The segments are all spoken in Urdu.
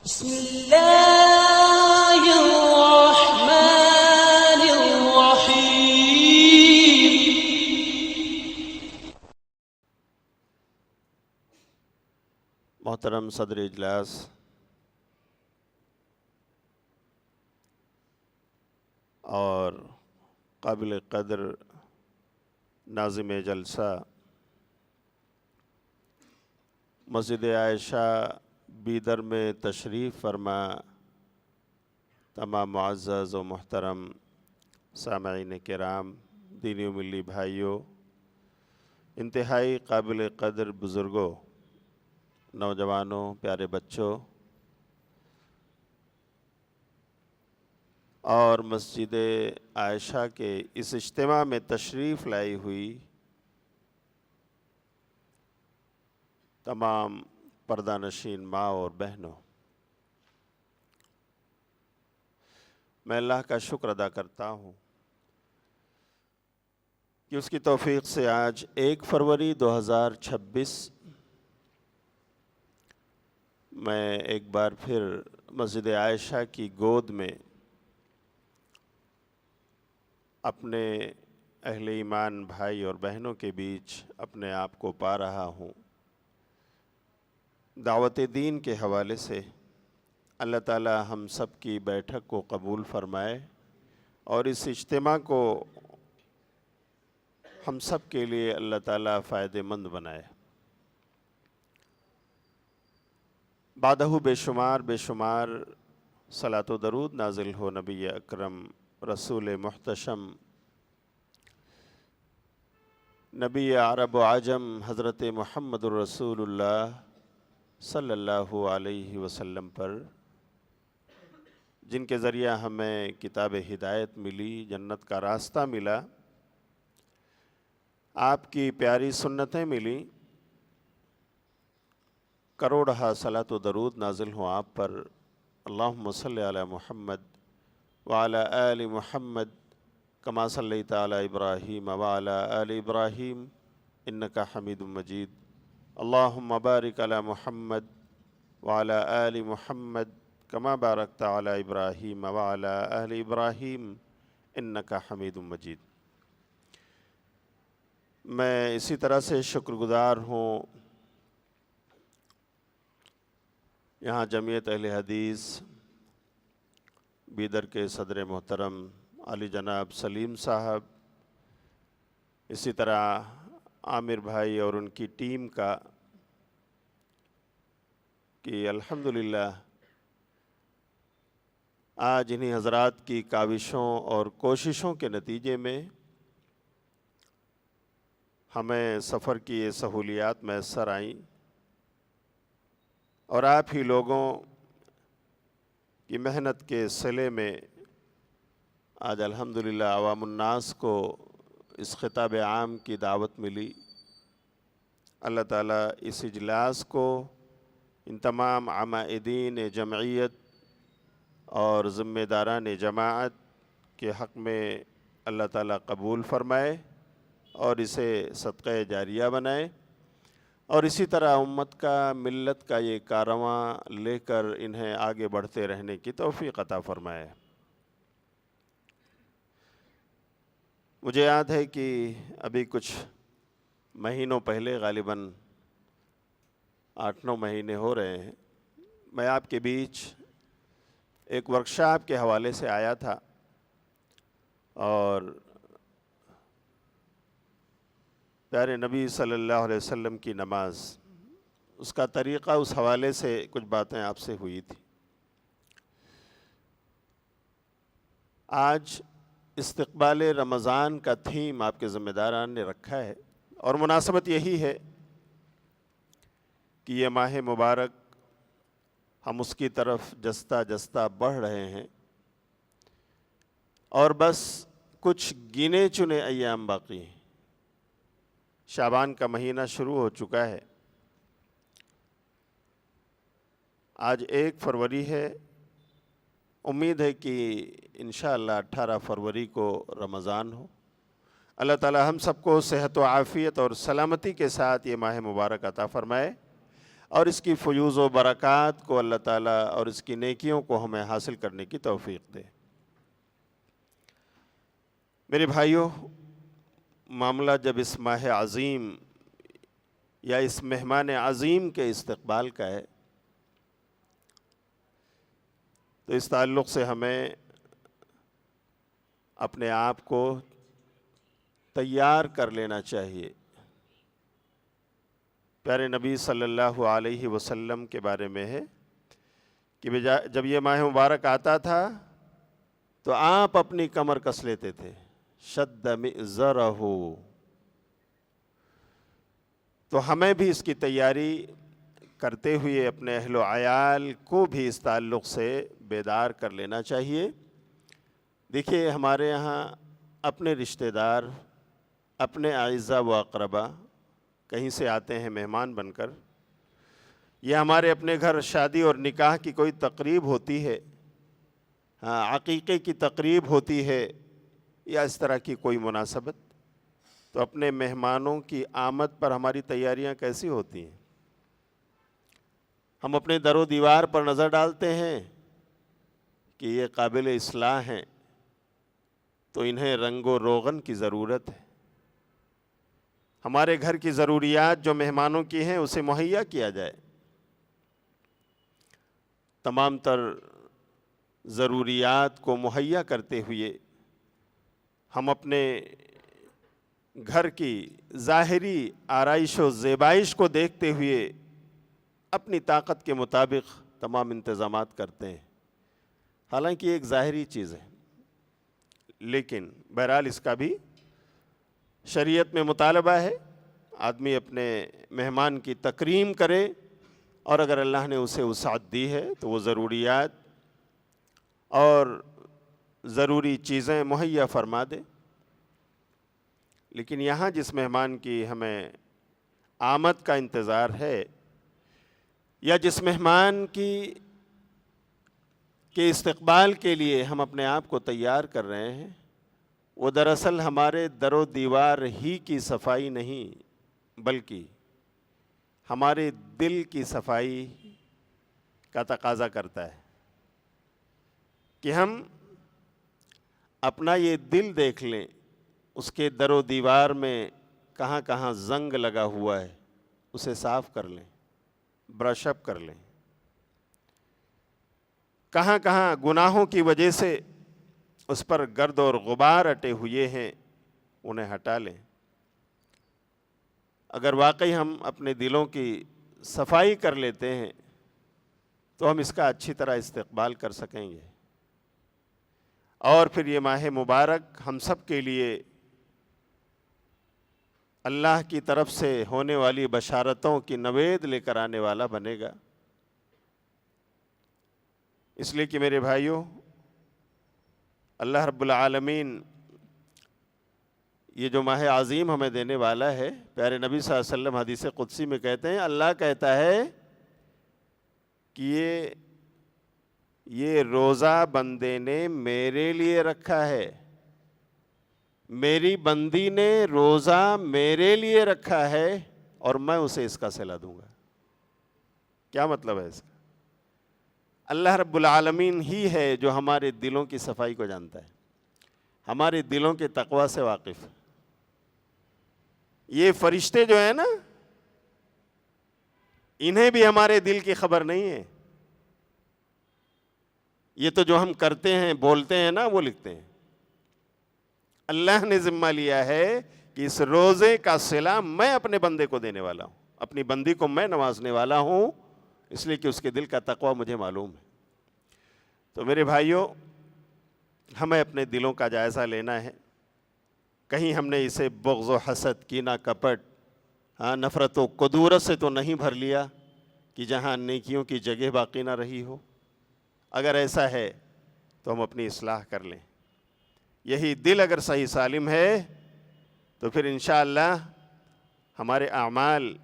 بسم الله الرحمن الرحيم. محترم صدر اجلاس، اور قابل قدر ناظم جلسہ، مسجد عائشہ بیدر میں تشریف فرما تمام معزز و محترم سامعین کرام، دینی و ملی بھائیوں، انتہائی قابل قدر بزرگوں، نوجوانوں، پیارے بچوں، اور مسجد عائشہ کے اس اجتماع میں تشریف لائی ہوئی تمام پردہ نشین ماں اور بہنوں، میں اللہ کا شکر ادا کرتا ہوں کہ اس کی توفیق سے آج 1 فروری 2026 میں ایک بار پھر مسجد عائشہ کی گود میں اپنے اہل ایمان بھائی اور بہنوں کے بیچ اپنے آپ کو پا رہا ہوں۔ دعوت دین کے حوالے سے اللہ تعالی ہم سب کی بیٹھک کو قبول فرمائے اور اس اجتماع کو ہم سب کے لیے اللہ تعالی فائدہ مند بنائے۔ بعدہ بے شمار صلاۃ و درود نازل ہو نبی اکرم رسول محتشم، نبی عرب و عجم حضرت محمد الرسول اللہ صلی اللہ علیہ وسلم پر، جن کے ذریعہ ہمیں کتاب ہدایت ملی، جنت کا راستہ ملا، آپ کی پیاری سنتیں ملی۔ کروڑہا صلاۃ و درود نازل ہوں آپ پر۔ اللہم صلی علی محمد وعلی آل محمد کما صلیت علی ابراہیم وعلی آل ابراہیم انکا حمید مجید۔ اللہم بارک علی محمد وعلی آل محمد کما بارکت علی ابراہیم وعلی آل ابراہیم انکا حمید مجید۔ میں اسی طرح سے شکر گزار ہوں یہاں جمعیت اہل حدیث بیدر کے صدر محترم علی جناب سلیم صاحب، اسی طرح عامر بھائی اور ان کی ٹیم کا، کہ الحمدللہ آج انہی حضرات کی کاوشوں اور کوششوں کے نتیجے میں ہمیں سفر کی یہ سہولیات میسر آئیں، اور آپ ہی لوگوں کی محنت کے صلے میں آج الحمدللہ عوام الناس کو اس خطاب عام کی دعوت ملی۔ اللہ تعالیٰ اس اجلاس کو ان تمام عمائدین جمعیت اور ذمہ داران جماعت کے حق میں اللہ تعالیٰ قبول فرمائے اور اسے صدقہ جاریہ بنائے، اور اسی طرح امت کا، ملت کا یہ کارواں لے کر انہیں آگے بڑھتے رہنے کی توفیق عطا فرمائے۔ مجھے یاد ہے کہ ابھی کچھ مہینوں پہلے، غالباً 8-9 مہینے ہو رہے ہیں، میں آپ کے بیچ ایک ورکشاپ کے حوالے سے آیا تھا، اور پیارے نبی صلی اللہ علیہ وسلم کی نماز، اس کا طریقہ، اس حوالے سے کچھ باتیں آپ سے ہوئی تھی۔ آج استقبال رمضان کا تھیم آپ کے ذمہ داران نے رکھا ہے، اور مناسبت یہی ہے کہ یہ ماہ مبارک ہم اس کی طرف جستہ جستہ بڑھ رہے ہیں، اور بس کچھ گنے چنے ایام باقی ہیں۔ شعبان کا مہینہ شروع ہو چکا ہے، آج 1 فروری ہے، امید ہے کہ انشاءاللہ 18 فروری کو رمضان ہو۔ اللہ تعالی ہم سب کو صحت و عافیت اور سلامتی کے ساتھ یہ ماہ مبارک عطا فرمائے۔ اور اس کی فیوز و برکات کو اللہ تعالیٰ اور اس کی نیکیوں کو ہمیں حاصل کرنے کی توفیق دے۔ میرے بھائیوں، معاملہ جب اس ماہ عظیم یا اس مہمان عظیم کے استقبال کا ہے تو اس تعلق سے ہمیں اپنے آپ کو تیار کر لینا چاہیے۔ پیارے نبی صلی اللہ علیہ وسلم کے بارے میں ہے کہ جب یہ ماہ مبارک آتا تھا تو آپ اپنی کمر کس لیتے تھے، شد مئزرہ، تو ہمیں بھی اس کی تیاری کرتے ہوئے اپنے اہل و عیال کو بھی اس تعلق سے بیدار کر لینا چاہیے۔ دیکھیے، ہمارے یہاں اپنے رشتہ دار، اپنے اعزاء و اقربا کہیں سے آتے ہیں مہمان بن کر، یا ہمارے اپنے گھر شادی اور نکاح کی کوئی تقریب ہوتی ہے، عقیقے کی تقریب ہوتی ہے، یا اس طرح کی کوئی مناسبت، تو اپنے مہمانوں کی آمد پر ہماری تیاریاں کیسی ہوتی ہیں؟ ہم اپنے در و دیوار پر نظر ڈالتے ہیں کہ یہ قابل اصلاح ہیں تو انہیں رنگ و روغن کی ضرورت ہے۔ ہمارے گھر کی ضروریات جو مہمانوں کی ہیں اسے مہیا کیا جائے۔ تمام تر ضروریات کو مہیا کرتے ہوئے ہم اپنے گھر کی ظاہری آرائش و زیبائش کو دیکھتے ہوئے اپنی طاقت کے مطابق تمام انتظامات کرتے ہیں، حالانکہ یہ ایک ظاہری چیز ہے، لیکن بہرحال اس کا بھی شریعت میں مطالبہ ہے آدمی اپنے مہمان کی تکریم کرے، اور اگر اللہ نے اسے وسعت دی ہے تو وہ ضروریات اور ضروری چیزیں مہیا فرما دے۔ لیکن یہاں جس مہمان کی ہمیں آمد کا انتظار ہے، یا جس مہمان کے استقبال کے لیے ہم اپنے آپ کو تیار کر رہے ہیں، وہ دراصل ہمارے در و دیوار ہی کی صفائی نہیں، بلکہ ہمارے دل کی صفائی کا تقاضا کرتا ہے کہ ہم اپنا یہ دل دیکھ لیں، اس کے در و دیوار میں کہاں کہاں زنگ لگا ہوا ہے اسے صاف کر لیں، برش اپ کر لیں، کہاں کہاں گناہوں کی وجہ سے اس پر گرد اور غبار اٹے ہوئے ہیں انہیں ہٹا لیں۔ اگر واقعی ہم اپنے دلوں کی صفائی کر لیتے ہیں تو ہم اس کا اچھی طرح استقبال کر سکیں گے، اور پھر یہ ماہ مبارک ہم سب کے لیے اللہ کی طرف سے ہونے والی بشارتوں کی نوید لے کر آنے والا بنے گا۔ اس لیے کہ میرے بھائیوں، اللہ رب العالمین یہ جو ماہ عظیم ہمیں دینے والا ہے، پیارے نبی صلی اللہ علیہ وسلم حدیث قدسی میں کہتے ہیں، اللہ کہتا ہے کہ یہ روزہ بندے نے میرے لیے رکھا ہے، میری بندی نے روزہ میرے لیے رکھا ہے، اور میں اسے اس کا صلہ دوں گا۔ کیا مطلب ہے اس کا؟ اللہ رب العالمین ہی ہے جو ہمارے دلوں کی صفائی کو جانتا ہے، ہمارے دلوں کے تقوی سے واقف ہے۔ یہ فرشتے جو ہیں نا، انہیں بھی ہمارے دل کی خبر نہیں ہے، یہ تو جو ہم کرتے ہیں بولتے ہیں نا وہ لکھتے ہیں۔ اللہ نے ذمہ لیا ہے کہ اس روزے کا صلہ میں اپنے بندے کو دینے والا ہوں، اپنی بندی کو میں نوازنے والا ہوں، اس لیے کہ اس کے دل کا تقوی مجھے معلوم ہے۔ تو میرے بھائیوں، ہمیں اپنے دلوں کا جائزہ لینا ہے، کہیں ہم نے اسے بغض و حسد، کینہ کپٹ، نفرت و کدورت سے تو نہیں بھر لیا کہ جہاں نیکیوں کی جگہ باقی نہ رہی ہو۔ اگر ایسا ہے تو ہم اپنی اصلاح کر لیں۔ یہی دل اگر صحیح سالم ہے تو پھر انشاءاللہ ہمارے اعمال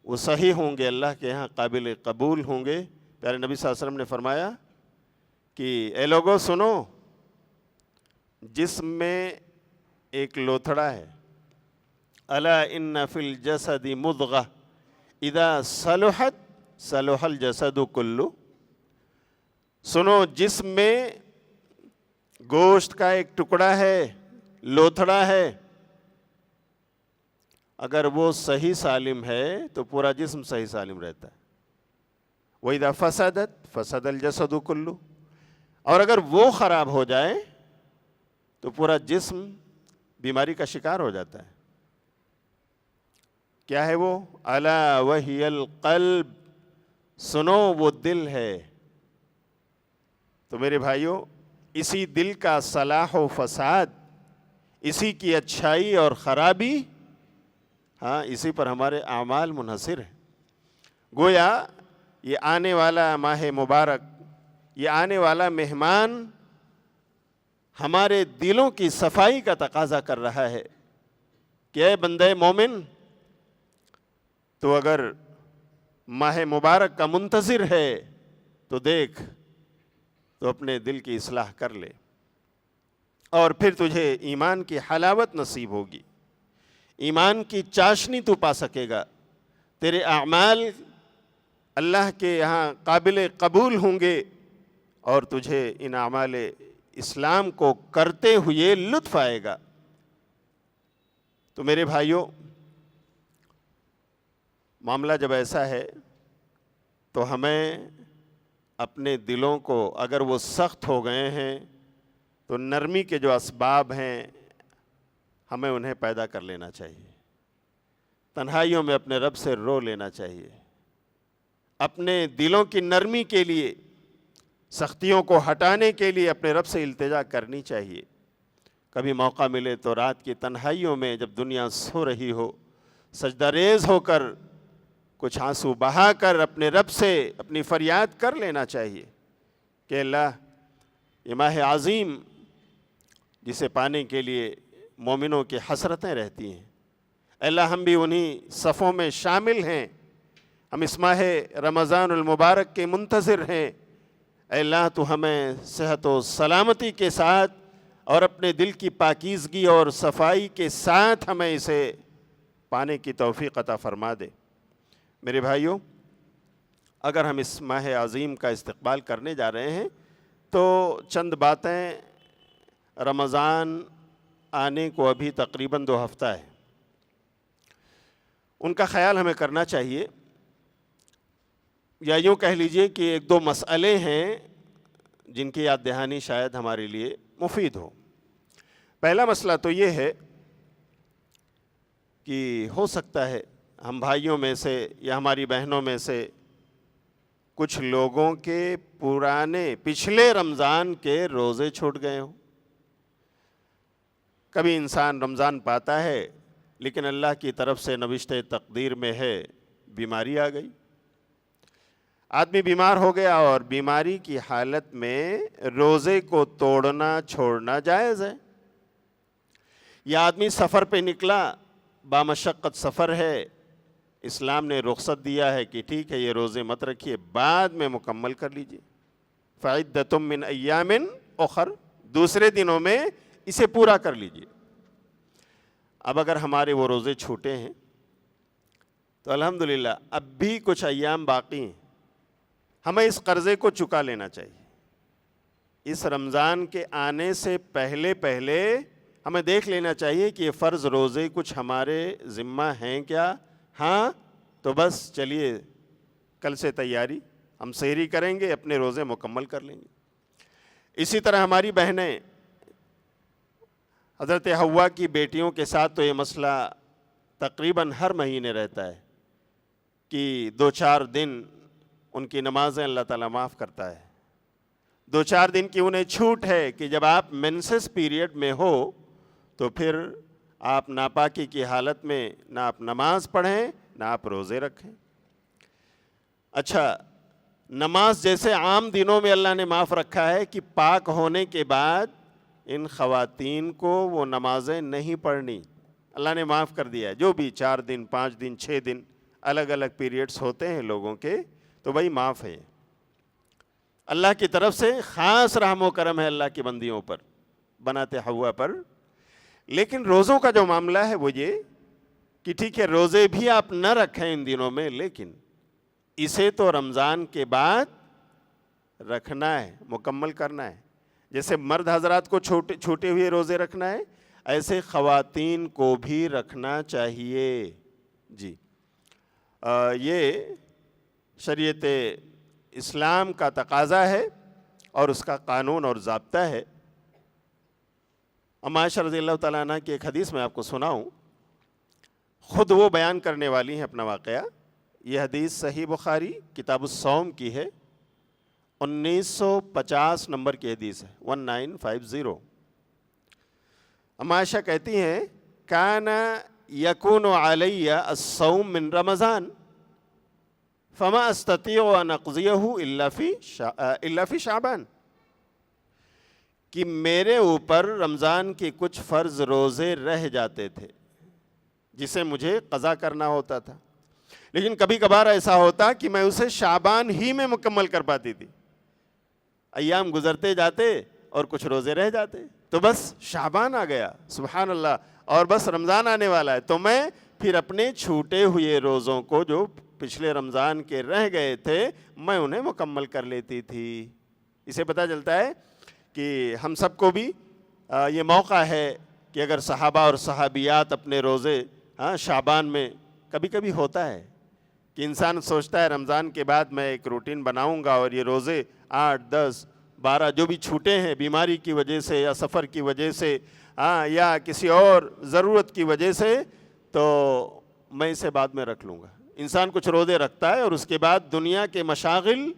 وہ صحیح ہوں گے، اللہ کے ہاں قابل قبول ہوں گے۔ پیارے نبی صلی اللہ علیہ وسلم نے فرمایا کہ اے لوگو سنو، جسم میں ایک لوتھڑا ہے، الا ان فی الجسد مضغہ، اذا صلحت صلح الجسد کلو. سنو، جسم میں گوشت کا ایک ٹکڑا ہے، لوتھڑا ہے، اگر وہ صحیح سالم ہے تو پورا جسم صحیح سالم رہتا ہے. وَإِذَا فَسَدَتْ فَسَدَ الْجَسَدُ كُلُّهُ. اور اگر وہ خراب ہو جائے تو پورا جسم بیماری کا شکار ہو جاتا ہے. کیا ہے وہ؟ أَلَا وَهِيَ الْقَلْبُ. سنو، وہ دل ہے. تو میرے بھائیوں، اسی دل کا صلاح و فساد، اسی کی اچھائی اور خرابی، ہاں، اسی پر ہمارے اعمال منحصر ہیں. گویا یہ آنے والا ماہ مبارک، یہ آنے والا مہمان ہمارے دلوں کی صفائی کا تقاضا کر رہا ہے کہ اے بندے مومن، تو اگر ماہ مبارک کا منتظر ہے تو دیکھ، تو اپنے دل کی اصلاح کر لے، اور پھر تجھے ایمان کی حلاوت نصیب ہوگی، ایمان کی چاشنی تو پا سکے گا. تیرے اعمال اللہ کے یہاں قابل قبول ہوں گے، اور تجھے ان اعمال اسلام کو کرتے ہوئے لطف آئے گا. تو میرے بھائیوں، معاملہ جب ایسا ہے تو ہمیں اپنے دلوں کو، اگر وہ سخت ہو گئے ہیں تو نرمی کے جو اسباب ہیں ہمیں انہیں پیدا کر لینا چاہیے. تنہائیوں میں اپنے رب سے رو لینا چاہیے. اپنے دلوں کی نرمی کے لیے، سختیوں کو ہٹانے کے لیے اپنے رب سے التجا کرنی چاہیے. کبھی موقع ملے تو رات کی تنہائیوں میں جب دنیا سو رہی ہو، سجدہ ریز ہو کر کچھ آنسو بہا کر اپنے رب سے اپنی فریاد کر لینا چاہیے کہ اللہ، یہ ماہ عظیم جسے پانے کے لیے مومنوں کی حسرتیں رہتی ہیں، اللہ ہم بھی انہی صفوں میں شامل ہیں، ہم اس ماہ رمضان المبارک کے منتظر ہیں. اے اللہ، تو ہمیں صحت و سلامتی کے ساتھ اور اپنے دل کی پاکیزگی اور صفائی کے ساتھ ہمیں اسے پانے کی توفیق عطا فرما دے. میرے بھائیوں، اگر ہم اس ماہ عظیم کا استقبال کرنے جا رہے ہیں تو چند باتیں، رمضان آنے کو ابھی تقریباً 2 ہفتہ ہے، ان کا خیال ہمیں کرنا چاہیے. یا یوں کہہ لیجئے کہ 1-2 مسئلے ہیں جن کی یاد دہانی شاید ہمارے لیے مفید ہو. پہلا مسئلہ تو یہ ہے کہ ہو سکتا ہے ہم بھائیوں میں سے یا ہماری بہنوں میں سے کچھ لوگوں کے پچھلے رمضان کے روزے چھوٹ گئے ہوں. کبھی انسان رمضان پاتا ہے لیکن اللہ کی طرف سے نوشتہ تقدیر میں ہے بیماری آ گئی، آدمی بیمار ہو گیا، اور بیماری کی حالت میں روزے کو توڑنا چھوڑنا جائز ہے. یا آدمی سفر پہ نکلا، بامشقت سفر ہے، اسلام نے رخصت دیا ہے کہ ٹھیک ہے یہ روزے مت رکھیے، بعد میں مکمل کر لیجئے. فَعِدَّةٌ مِّنْ أَيَّامٍ أُخَرَ، دوسرے دنوں میں اسے پورا کر لیجئے. اب اگر ہمارے وہ روزے چھوٹے ہیں تو الحمدللہ اب بھی کچھ ایام باقی ہیں، ہمیں اس قرضے کو چکا لینا چاہیے. اس رمضان کے آنے سے پہلے ہمیں دیکھ لینا چاہیے کہ یہ فرض روزے کچھ ہمارے ذمہ ہیں کیا. ہاں تو بس چلیے کل سے تیاری، ہم سحری کریں گے، اپنے روزے مکمل کر لیں گے. اسی طرح ہماری بہنیں، حضرت حوا کی بیٹیوں کے ساتھ تو یہ مسئلہ تقریباً ہر مہینے رہتا ہے کہ 2-4 دن ان کی نمازیں اللہ تعالیٰ معاف کرتا ہے. 2-4 دن کی انہیں چھوٹ ہے کہ جب آپ مینسس پیریڈ میں ہو تو پھر آپ ناپاکی کی حالت میں نہ آپ نماز پڑھیں نہ آپ روزے رکھیں. اچھا، نماز جیسے عام دنوں میں اللہ نے معاف رکھا ہے کہ پاک ہونے کے بعد ان خواتین کو وہ نمازیں نہیں پڑھنی، اللہ نے معاف کر دیا ہے. جو بھی 4 دن 5 دن 6 دن الگ الگ پیریڈز ہوتے ہیں لوگوں کے، تو بھائی معاف ہے. اللہ کی طرف سے خاص رحم و کرم ہے اللہ کی بندیوں پر، بنات حوا پر. لیکن روزوں کا جو معاملہ ہے وہ یہ کہ ٹھیک ہے روزے بھی آپ نہ رکھیں ان دنوں میں، لیکن اسے تو رمضان کے بعد رکھنا ہے، مکمل کرنا ہے۔ جیسے مرد حضرات کو چھوٹے ہوئے روزے رکھنا ہے، ایسے خواتین کو بھی رکھنا چاہیے۔ جی یہ شریعت اسلام کا تقاضا ہے اور اس کا قانون اور ضابطہ ہے۔ ام عائشہ رضی اللہ تعالیٰ عنہ کی ایک حدیث میں آپ کو سناؤں، خود وہ بیان کرنے والی ہیں اپنا واقعہ۔ یہ حدیث صحیح بخاری کتاب الصوم کی ہے، 1950 نمبر کی حدیث ہے، 1950۔ ام عائشہ کہتی ہیں کان یکون علی الصوم من رمضان فما استطیع ان اقضیہ الا فی شعبان، کہ میرے اوپر رمضان کے کچھ فرض روزے رہ جاتے تھے جسے مجھے قضا کرنا ہوتا تھا، لیکن کبھی کبھار ایسا ہوتا کہ میں اسے شعبان ہی میں مکمل کر پاتی تھی۔ ایام گزرتے جاتے اور کچھ روزے رہ جاتے، تو بس شعبان آ گیا، سبحان اللہ، اور بس رمضان آنے والا ہے، تو میں پھر اپنے چھوٹے ہوئے روزوں کو جو پچھلے رمضان کے رہ گئے تھے میں انہیں مکمل کر لیتی تھی۔ اسے پتہ چلتا ہے کہ ہم سب کو بھی یہ موقع ہے کہ اگر صحابہ اور صحابیات اپنے روزے شعبان میں، کبھی کبھی ہوتا ہے کہ انسان سوچتا ہے رمضان کے بعد میں ایک روٹین بناؤں گا اور یہ روزے 8، 10، 12 جو بھی چھوٹے ہیں بیماری کی وجہ سے یا سفر کی وجہ سے یا کسی اور ضرورت کی وجہ سے، تو میں اسے بعد میں رکھ لوں گا۔ انسان کچھ روزے رکھتا ہے اور اس کے بعد دنیا کے مشاغل،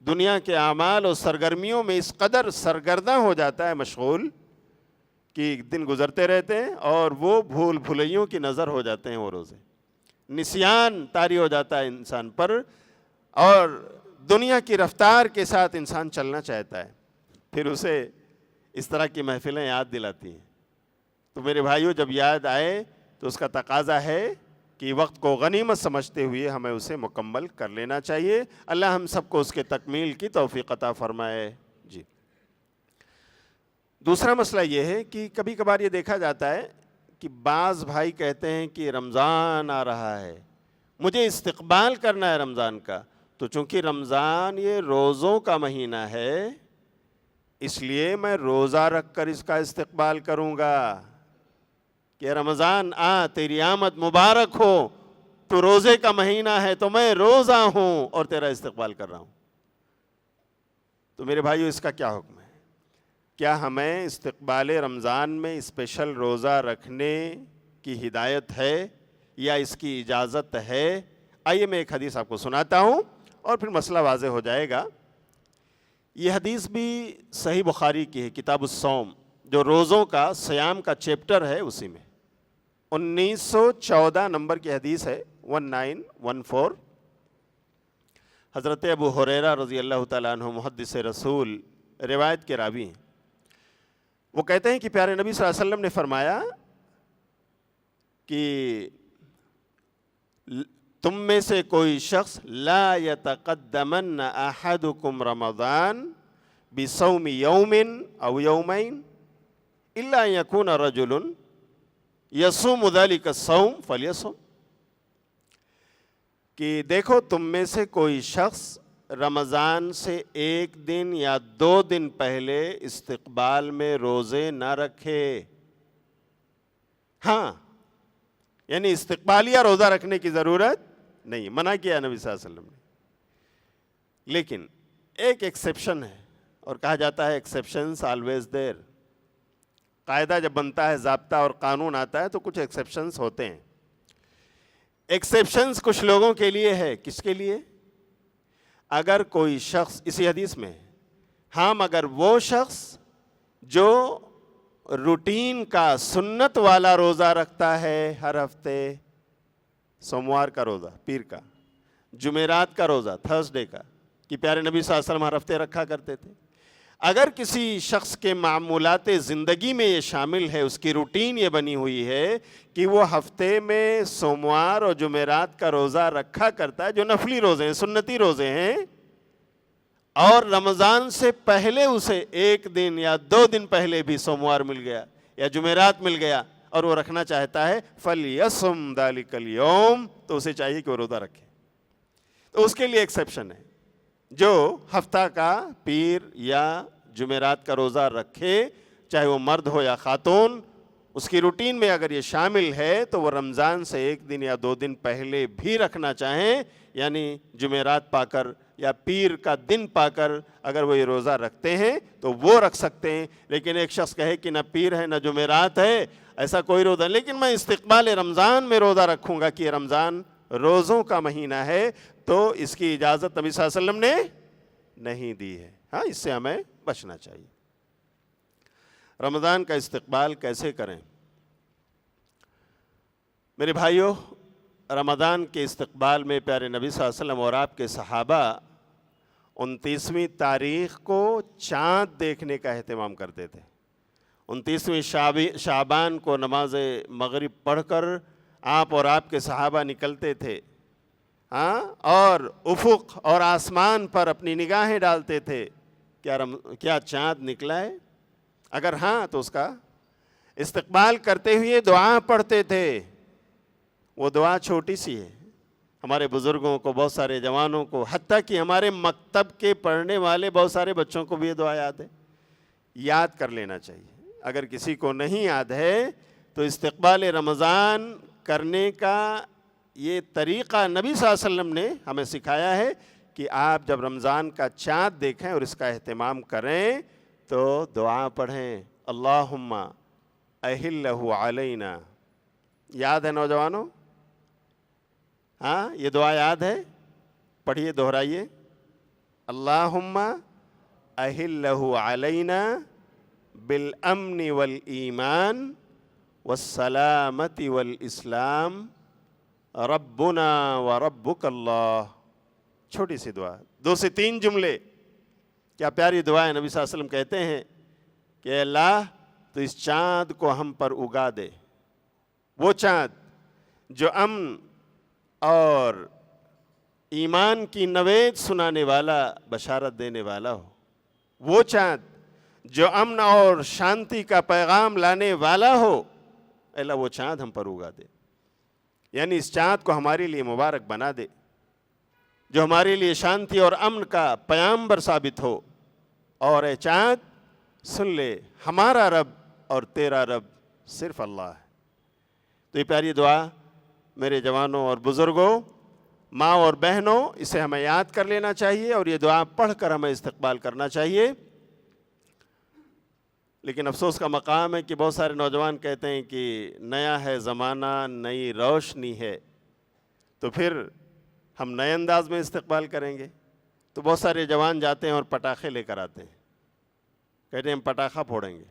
دنیا کے اعمال اور سرگرمیوں میں اس قدر سرگرداں ہو جاتا ہے، مشغول، کہ دن گزرتے رہتے ہیں اور وہ بھول بھلیوں کی نظر ہو جاتے ہیں، وہ روزے نسیان طاری ہو جاتا ہے انسان پر، اور دنیا کی رفتار کے ساتھ انسان چلنا چاہتا ہے، پھر اسے اس طرح کی محفلیں یاد دلاتی ہیں۔ تو میرے بھائیوں، جب یاد آئے تو اس کا تقاضا ہے کہ وقت کو غنیمت سمجھتے ہوئے ہمیں اسے مکمل کر لینا چاہیے۔ اللہ ہم سب کو اس کے تکمیل کی توفیق عطا فرمائے۔ جی دوسرا مسئلہ یہ ہے کہ کبھی کبھار یہ دیکھا جاتا ہے کہ بعض بھائی کہتے ہیں کہ رمضان آ رہا ہے، مجھے استقبال کرنا ہے رمضان کا، تو چونکہ رمضان یہ روزوں کا مہینہ ہے اس لیے میں روزہ رکھ کر اس کا استقبال کروں گا کہ رمضان تیری آمد مبارک ہو، تو روزے کا مہینہ ہے تو میں روزہ ہوں اور تیرا استقبال کر رہا ہوں۔ تو میرے بھائیو، اس کا کیا حکم ہے؟ کیا ہمیں استقبال رمضان میں اسپیشل روزہ رکھنے کی ہدایت ہے یا اس کی اجازت ہے؟ آئیے میں ایک حدیث آپ کو سناتا ہوں اور پھر مسئلہ واضح ہو جائے گا۔ یہ حدیث بھی صحیح بخاری کی ہے، کتاب الصوم، جو روزوں کا سیام کا چیپٹر ہے اسی میں، 1914 نمبر کی حدیث ہے، 1914۔ حضرت ابو ہریرہ رضی اللہ تعالیٰ عنہ محدث رسول روایت کے راوی ہیں۔ وہ کہتے ہیں کہ پیارے نبی صلی اللہ علیہ وسلم نے فرمایا کہ تم میں سے کوئی شخص لا یتقدمن احدکم رمضان بصوم یوم او یومین الا ان یکون رجل یصوم ذلک الصوم فلیصم، کہ دیکھو تم میں سے کوئی شخص رمضان سے 1 دن یا 2 دن پہلے استقبال میں روزے نہ رکھے۔ ہاں، یعنی استقبالیہ روزہ رکھنے کی ضرورت نہیں، منع کیا نبی صلی اللہ علیہ وسلم نے، لیکن ایک ایکسیپشن ہے، اور کہا جاتا ہے ایکسیپشنز آلویز دیر۔ قاعدہ جب بنتا ہے، ضابطہ اور قانون آتا ہے تو کچھ ایکسیپشنز ہوتے ہیں۔ ایکسیپشنز کچھ لوگوں کے لیے ہے، کس کے لیے؟ اگر کوئی شخص، اسی حدیث میں، ہاں مگر وہ شخص جو روٹین کا سنت والا روزہ رکھتا ہے ہر ہفتے، سوموار کا روزہ، پیر کا، جمعرات کا روزہ، تھرسڈے کا، کہ پیارے نبی صلی اللہ علیہ وسلم ہر ہفتے رکھا کرتے تھے۔ اگر کسی شخص کے معمولات زندگی میں یہ شامل ہے، اس کی روٹین یہ بنی ہوئی ہے کہ وہ ہفتے میں سوموار اور جمعرات کا روزہ رکھا کرتا ہے، جو نفلی روزے ہیں، سنتی روزے ہیں، اور رمضان سے پہلے اسے 1 دن یا 2 دن پہلے بھی سوموار مل گیا یا جمعرات مل گیا، اور وہ رکھنا چاہتا ہے فَلْيَصُمْ ذَلِكَ الْيَوْمِ، تو اسے چاہیے کہ وہ روزہ رکھے. تو اس کے لیے ایکسیپشن ہے، جو ہفتہ کا پیر یا جمعرات کا روزہ رکھے، چاہے وہ مرد ہو یا خاتون، اس کی روٹین میں اگر یہ شامل ہے تو وہ رمضان سے 1 دن یا 2 دن پہلے بھی رکھنا چاہیں، یعنی جمعرات پا کر یا پیر کا دن پا کر اگر وہ یہ روزہ رکھتے ہیں تو وہ رکھ سکتے ہیں. لیکن ایک شخص کہے کہ نہ پیر ہے نہ جمعرات ہے، ایسا کوئی روزہ، لیکن میں استقبال رمضان میں روزہ رکھوں گا کہ رمضان روزوں کا مہینہ ہے، تو اس کی اجازت نبی صلی اللہ علیہ وسلم نے نہیں دی ہے. ہاں، اس سے ہمیں بچنا چاہیے. رمضان کا استقبال کیسے کریں؟ میرے بھائیو، رمضان کے استقبال میں پیارے نبی صلی اللہ علیہ وسلم اور آپ کے صحابہ 29ویں تاریخ کو چاند دیکھنے کا اہتمام کرتے تھے. 29ویں شعبان کو نماز مغرب پڑھ کر آپ اور آپ کے صحابہ نکلتے تھے، اور افق اور آسمان پر اپنی نگاہیں ڈالتے تھے. کیا چاند نکلا ہے؟ اگر ہاں تو اس کا استقبال کرتے ہوئے دعا پڑھتے تھے. وہ دعا چھوٹی سی ہے، ہمارے بزرگوں کو، بہت سارے جوانوں کو، حتیٰ کہ ہمارے مکتب کے پڑھنے والے بہت سارے بچوں کو بھی یہ دعا یاد ہے. یاد کر لینا چاہیے. اگر کسی کو نہیں یاد ہے تو استقبال رمضان کرنے کا یہ طریقہ نبی صلی اللہ علیہ وسلم نے ہمیں سکھایا ہے کہ آپ جب رمضان کا چاند دیکھیں اور اس کا اہتمام کریں تو دعا پڑھیں، اللہم اہلہ علینا. یاد ہے نوجوانوں؟ ہاں، یہ دعا یاد ہے؟ پڑھیے، دہرائیے. اللہم اہلہ علینا بالامن والایمان والسلامت والاسلام ربنا وربک اللہ. چھوٹی سی دعا، 2 سے 3 جملے. کیا پیاری دعا ہے. نبی صلی اللہ علیہ وسلم کہتے ہیں کہ اے اللہ تو اس چاند کو ہم پر اگا دے، وہ چاند جو امن اور ایمان کی نوید سنانے والا، بشارت دینے والا ہو، وہ چاند جو امن اور شانتی کا پیغام لانے والا ہو. اے اللہ وہ چاند ہم پر اگا دے، یعنی اس چاند کو ہمارے لیے مبارک بنا دے، جو ہمارے لیے شانتی اور امن کا پیامبر ثابت ہو. اور اے چاند سن لے، ہمارا رب اور تیرا رب صرف اللہ ہے. تو یہ پیاری دعا میرے جوانوں اور بزرگوں، ماں اور بہنوں، اسے ہمیں یاد کر لینا چاہیے اور یہ دعا پڑھ کر ہمیں استقبال کرنا چاہیے. لیکن افسوس کا مقام ہے کہ بہت سارے نوجوان کہتے ہیں کہ نیا ہے زمانہ، نئی روشنی ہے، تو پھر ہم نئے انداز میں استقبال کریں گے. تو بہت سارے جوان جاتے ہیں اور پٹاخے لے کر آتے ہیں، کہتے ہیں ہم پٹاخہ پھوڑیں گے،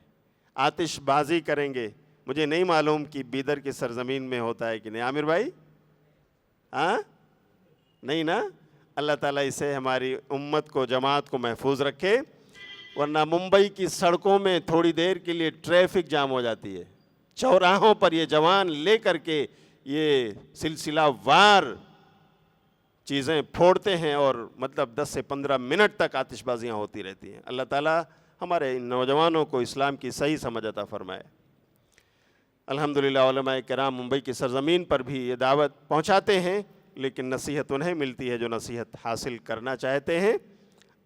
آتش بازی کریں گے. مجھے نہیں معلوم کہ بیدر کی سرزمین میں ہوتا ہے کہ نہیں. عامر بھائی، ہاں نہیں نا؟ اللہ تعالیٰ اسے ہماری امت کو، جماعت کو محفوظ رکھے. ورنہ ممبئی کی سڑکوں میں تھوڑی دیر کے لیے ٹریفک جام ہو جاتی ہے، چوراہوں پر یہ جوان لے کر کے یہ سلسلہ وار چیزیں پھوڑتے ہیں اور مطلب 10 سے 15 منٹ تک آتش بازیاں ہوتی رہتی ہیں. اللہ تعالیٰ ہمارے ان نوجوانوں کو اسلام کی صحیح سمجھ عطا فرمائے. الحمدللہ علماء کرام ممبئی کی سرزمین پر بھی یہ دعوت پہنچاتے ہیں، لیکن نصیحت انہیں ملتی ہے جو نصیحت حاصل کرنا چاہتے ہیں.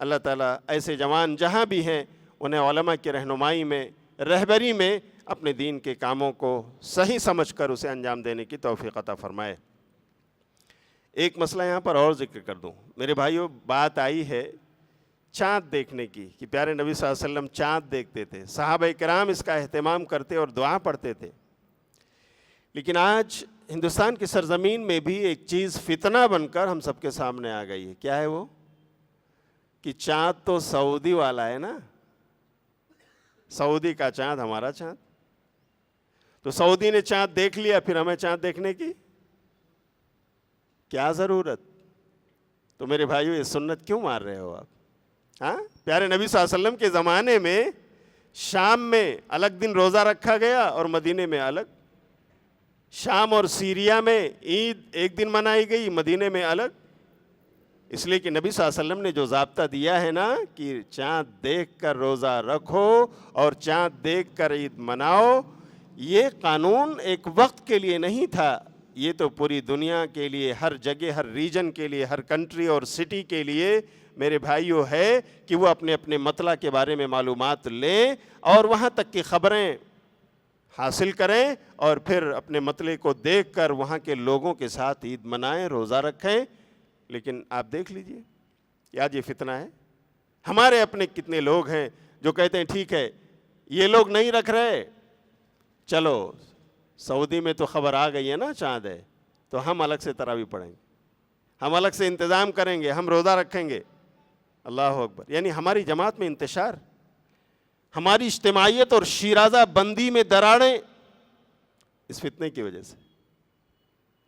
اللہ تعالیٰ ایسے جوان جہاں بھی ہیں انہیں علماء کی رہنمائی میں، رہبری میں اپنے دین کے کاموں کو صحیح سمجھ کر اسے انجام دینے کی توفیق عطا فرمائے. ایک مسئلہ یہاں پر اور ذکر کر دوں. میرے بھائیوں، بات آئی ہے چاند دیکھنے کی کہ پیارے نبی صلی اللہ علیہ وسلم چاند دیکھتے تھے، صحابہ کرام اس کا اہتمام کرتے اور دعا پڑھتے تھے. لیکن آج ہندوستان کی سرزمین میں بھی ایک چیز فتنہ بن کر ہم سب کے سامنے آ گئی ہے. کیا ہے وہ؟ کہ چاند تو سعودی والا ہے نا، سعودی کا چاند ہمارا چاند. تو سعودی نے چاند دیکھ لیا، پھر ہمیں چاند دیکھنے کی کیا ضرورت؟ تو میرے بھائیو، یہ سنت کیوں مار رہے ہو آپ؟ ہاں، پیارے نبی صلی اللہ علیہ وسلم کے زمانے میں شام میں الگ دن روزہ رکھا گیا اور مدینے میں الگ. شام اور سیریا میں عید ایک دن منائی گئی، مدینے میں الگ. اس لیے کہ نبی صلی اللہ علیہ وسلم نے جو ضابطہ دیا ہے نا کہ چاند دیکھ کر روزہ رکھو اور چاند دیکھ کر عید مناؤ، یہ قانون ایک وقت کے لیے نہیں تھا، یہ تو پوری دنیا کے لیے، ہر جگہ، ہر ریجن کے لیے، ہر کنٹری اور سٹی کے لیے میرے بھائیوں ہے کہ وہ اپنے اپنے مطلع کے بارے میں معلومات لیں اور وہاں تک کی خبریں حاصل کریں اور پھر اپنے مطلع کو دیکھ کر وہاں کے لوگوں کے ساتھ عید منائیں، روزہ رکھیں۔ لیکن آپ دیکھ لیجئے کہ آج یہ فتنہ ہے۔ ہمارے اپنے کتنے لوگ ہیں جو کہتے ہیں ٹھیک ہے یہ لوگ نہیں رکھ رہے، چلو سعودی میں تو خبر آ گئی ہے نا چاند ہے، تو ہم الگ سے تراویح پڑھیں گے، ہم الگ سے انتظام کریں گے، ہم روزہ رکھیں گے۔ اللہ اکبر! یعنی ہماری جماعت میں انتشار، ہماری اجتماعیت اور شیرازہ بندی میں دراڑیں اس فتنے کی وجہ سے۔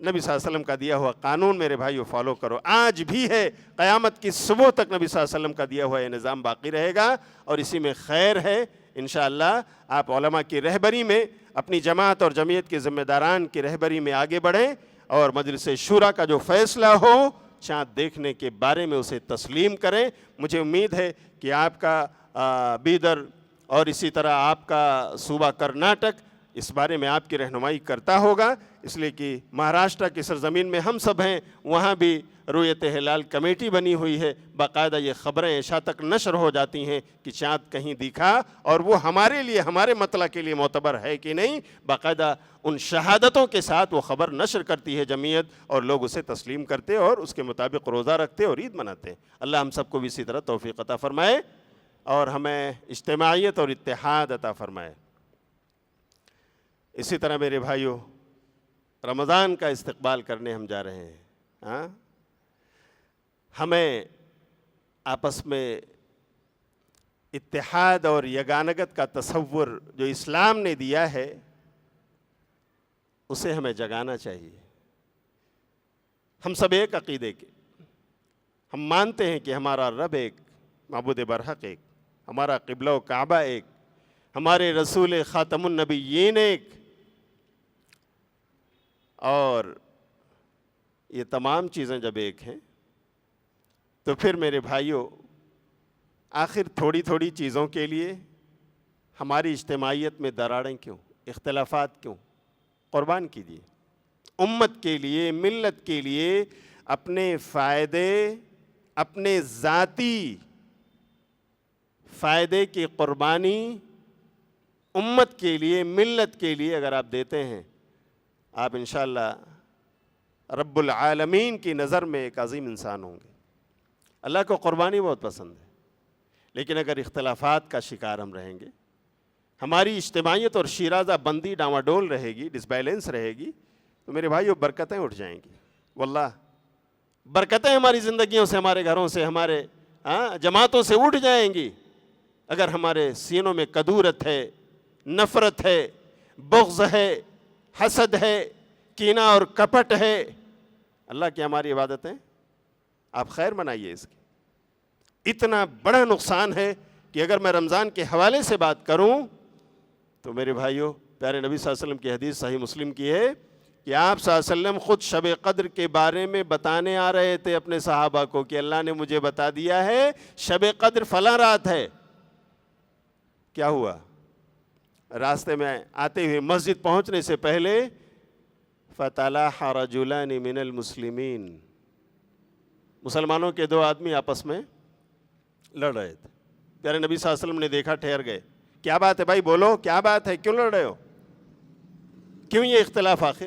نبی صلی اللہ علیہ وسلم کا دیا ہوا قانون میرے بھائیو فالو کرو، آج بھی ہے، قیامت کی صبح تک نبی صلی اللہ علیہ وسلم کا دیا ہوا یہ نظام باقی رہے گا اور اسی میں خیر ہے۔ انشاءاللہ آپ علماء کی رہبری میں، اپنی جماعت اور جمعیت کے ذمہ داران کی رہبری میں آگے بڑھیں اور مجلس شورا کا جو فیصلہ ہو چاند دیکھنے کے بارے میں اسے تسلیم کریں۔ مجھے امید ہے کہ آپ کا بیدر اور اسی طرح آپ کا صوبہ کرناٹک اس بارے میں آپ کی رہنمائی کرتا ہوگا، اس لیے کہ مہاراشٹر کی سرزمین میں ہم سب ہیں، وہاں بھی رؤیت ہلال کمیٹی بنی ہوئی ہے، باقاعدہ یہ خبریں عشاء تک نشر ہو جاتی ہیں کہ چاند کہیں دکھا، اور وہ ہمارے لیے، ہمارے مطلع کے لیے معتبر ہے کہ نہیں، باقاعدہ ان شہادتوں کے ساتھ وہ خبر نشر کرتی ہے جمعیت اور لوگ اسے تسلیم کرتے اور اس کے مطابق روزہ رکھتے اور عید مناتے ہیں۔ اللہ ہم سب کو بھی اسی طرح توفیق عطا فرمائے اور ہمیں اجتماعیت اور اتحاد عطا فرمائے۔ اسی طرح میرے بھائیو رمضان کا استقبال کرنے ہم جا رہے ہیں، ہمیں آپس میں اتحاد اور یگانگت کا تصور جو اسلام نے دیا ہے اسے ہمیں جگانا چاہیے۔ ہم سب ایک عقیدے کے، ہم مانتے ہیں کہ ہمارا رب ایک، معبود برحق ایک، ہمارا قبلہ و کعبہ ایک، ہمارے رسول خاتم النبیین ایک، اور یہ تمام چیزیں جب ایک ہیں تو پھر میرے بھائیوں آخر تھوڑی تھوڑی چیزوں کے لیے ہماری اجتماعیت میں دراڑیں کیوں، اختلافات کیوں؟ قربان کیجیے امت کے لیے، ملت کے لیے، اپنے فائدے، اپنے ذاتی فائدے کی قربانی امت کے لیے، ملت کے لیے اگر آپ دیتے ہیں، آپ انشاءاللہ رب العالمین کی نظر میں ایک عظیم انسان ہوں گے۔ اللہ کو قربانی بہت پسند ہے، لیکن اگر اختلافات کا شکار ہم رہیں گے، ہماری اجتماعیت اور شیرازہ بندی ڈاواڈول رہے گی، ڈس بیلنس رہے گی، تو میرے بھائیو برکتیں اٹھ جائیں گی۔ واللہ برکتیں ہماری زندگیوں سے، ہمارے گھروں سے، ہمارے جماعتوں سے اٹھ جائیں گی اگر ہمارے سینوں میں کدورت ہے، نفرت ہے، بغض ہے، حسد ہے، کینہ اور کپٹ ہے۔ اللہ کی ہماری عبادتیں آپ خیر منائیے اس کی۔ اتنا بڑا نقصان ہے کہ اگر میں رمضان کے حوالے سے بات کروں تو میرے بھائیوں، پیارے نبی صلی اللہ علیہ وسلم کی حدیث صحیح مسلم کی ہے کہ آپ صلی اللہ علیہ وسلم خود شب قدر کے بارے میں بتانے آ رہے تھے اپنے صحابہ کو کہ اللہ نے مجھے بتا دیا ہے شب قدر فلاں رات ہے۔ کیا ہوا؟ راستے میں آتے ہوئے مسجد پہنچنے سے پہلے فَتَلَاحَ رَجُلَانِ مِنَ الْمُسْلِمِينَ، مسلمانوں کے دو آدمی آپس میں لڑ رہے تھے۔ پیارے نبی صلی اللہ علیہ وسلم نے دیکھا، ٹھہر گئے، کیا بات ہے بھائی، بولو کیا بات ہے، کیوں لڑ رہے ہو، کیوں یہ اختلاف؟ آخر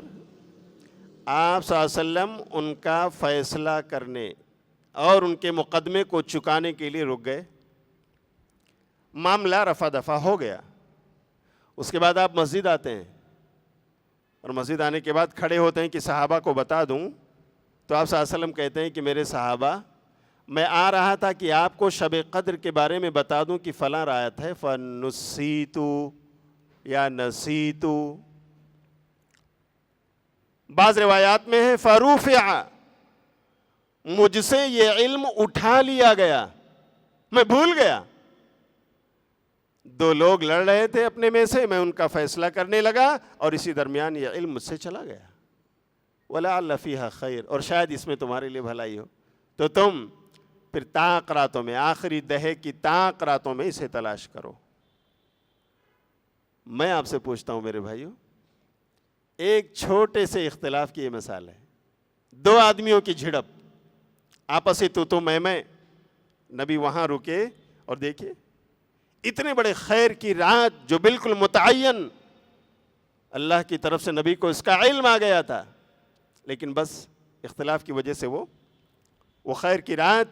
آپ صلی اللہ علیہ وسلم ان کا فیصلہ کرنے اور ان کے مقدمے کو چکانے کے لیے رک گئے، معاملہ رفع دفع ہو گیا۔ اس کے بعد آپ مسجد آتے ہیں اور مسجد آنے کے بعد کھڑے ہوتے ہیں کہ صحابہ کو بتا دوں، تو آپ صلی اللہ علیہ وسلم کہتے ہیں کہ میرے صحابہ، میں آ رہا تھا کہ آپ کو شب قدر کے بارے میں بتا دوں کہ فلاں رات ہے، فَنُسِیتُ یا نسیتُ، بعض روایات میں ہے فَرُفِعَ، مجھ سے یہ علم اٹھا لیا گیا، میں بھول گیا۔ دو لوگ لڑ رہے تھے اپنے میں سے، میں ان کا فیصلہ کرنے لگا اور اسی درمیان یہ علم مجھ سے چلا گیا۔ وَلَعَلَّ فِيهَا خَيْرٌ، اور شاید اس میں تمہارے لیے بھلائی ہو، تو تم پھر طاق راتوں میں، آخری دہے کی طاق راتوں میں اسے تلاش کرو۔ میں آپ سے پوچھتا ہوں میرے بھائیوں، ایک چھوٹے سے اختلاف کی یہ مثال ہے، دو آدمیوں کی جھڑپ، آپسی تو میں، نبی وہاں رکے اور دیکھیے اتنے بڑے خیر کی رات جو بالکل متعین اللہ کی طرف سے نبی کو اس کا علم آ گیا تھا، لیکن بس اختلاف کی وجہ سے وہ خیر کی رات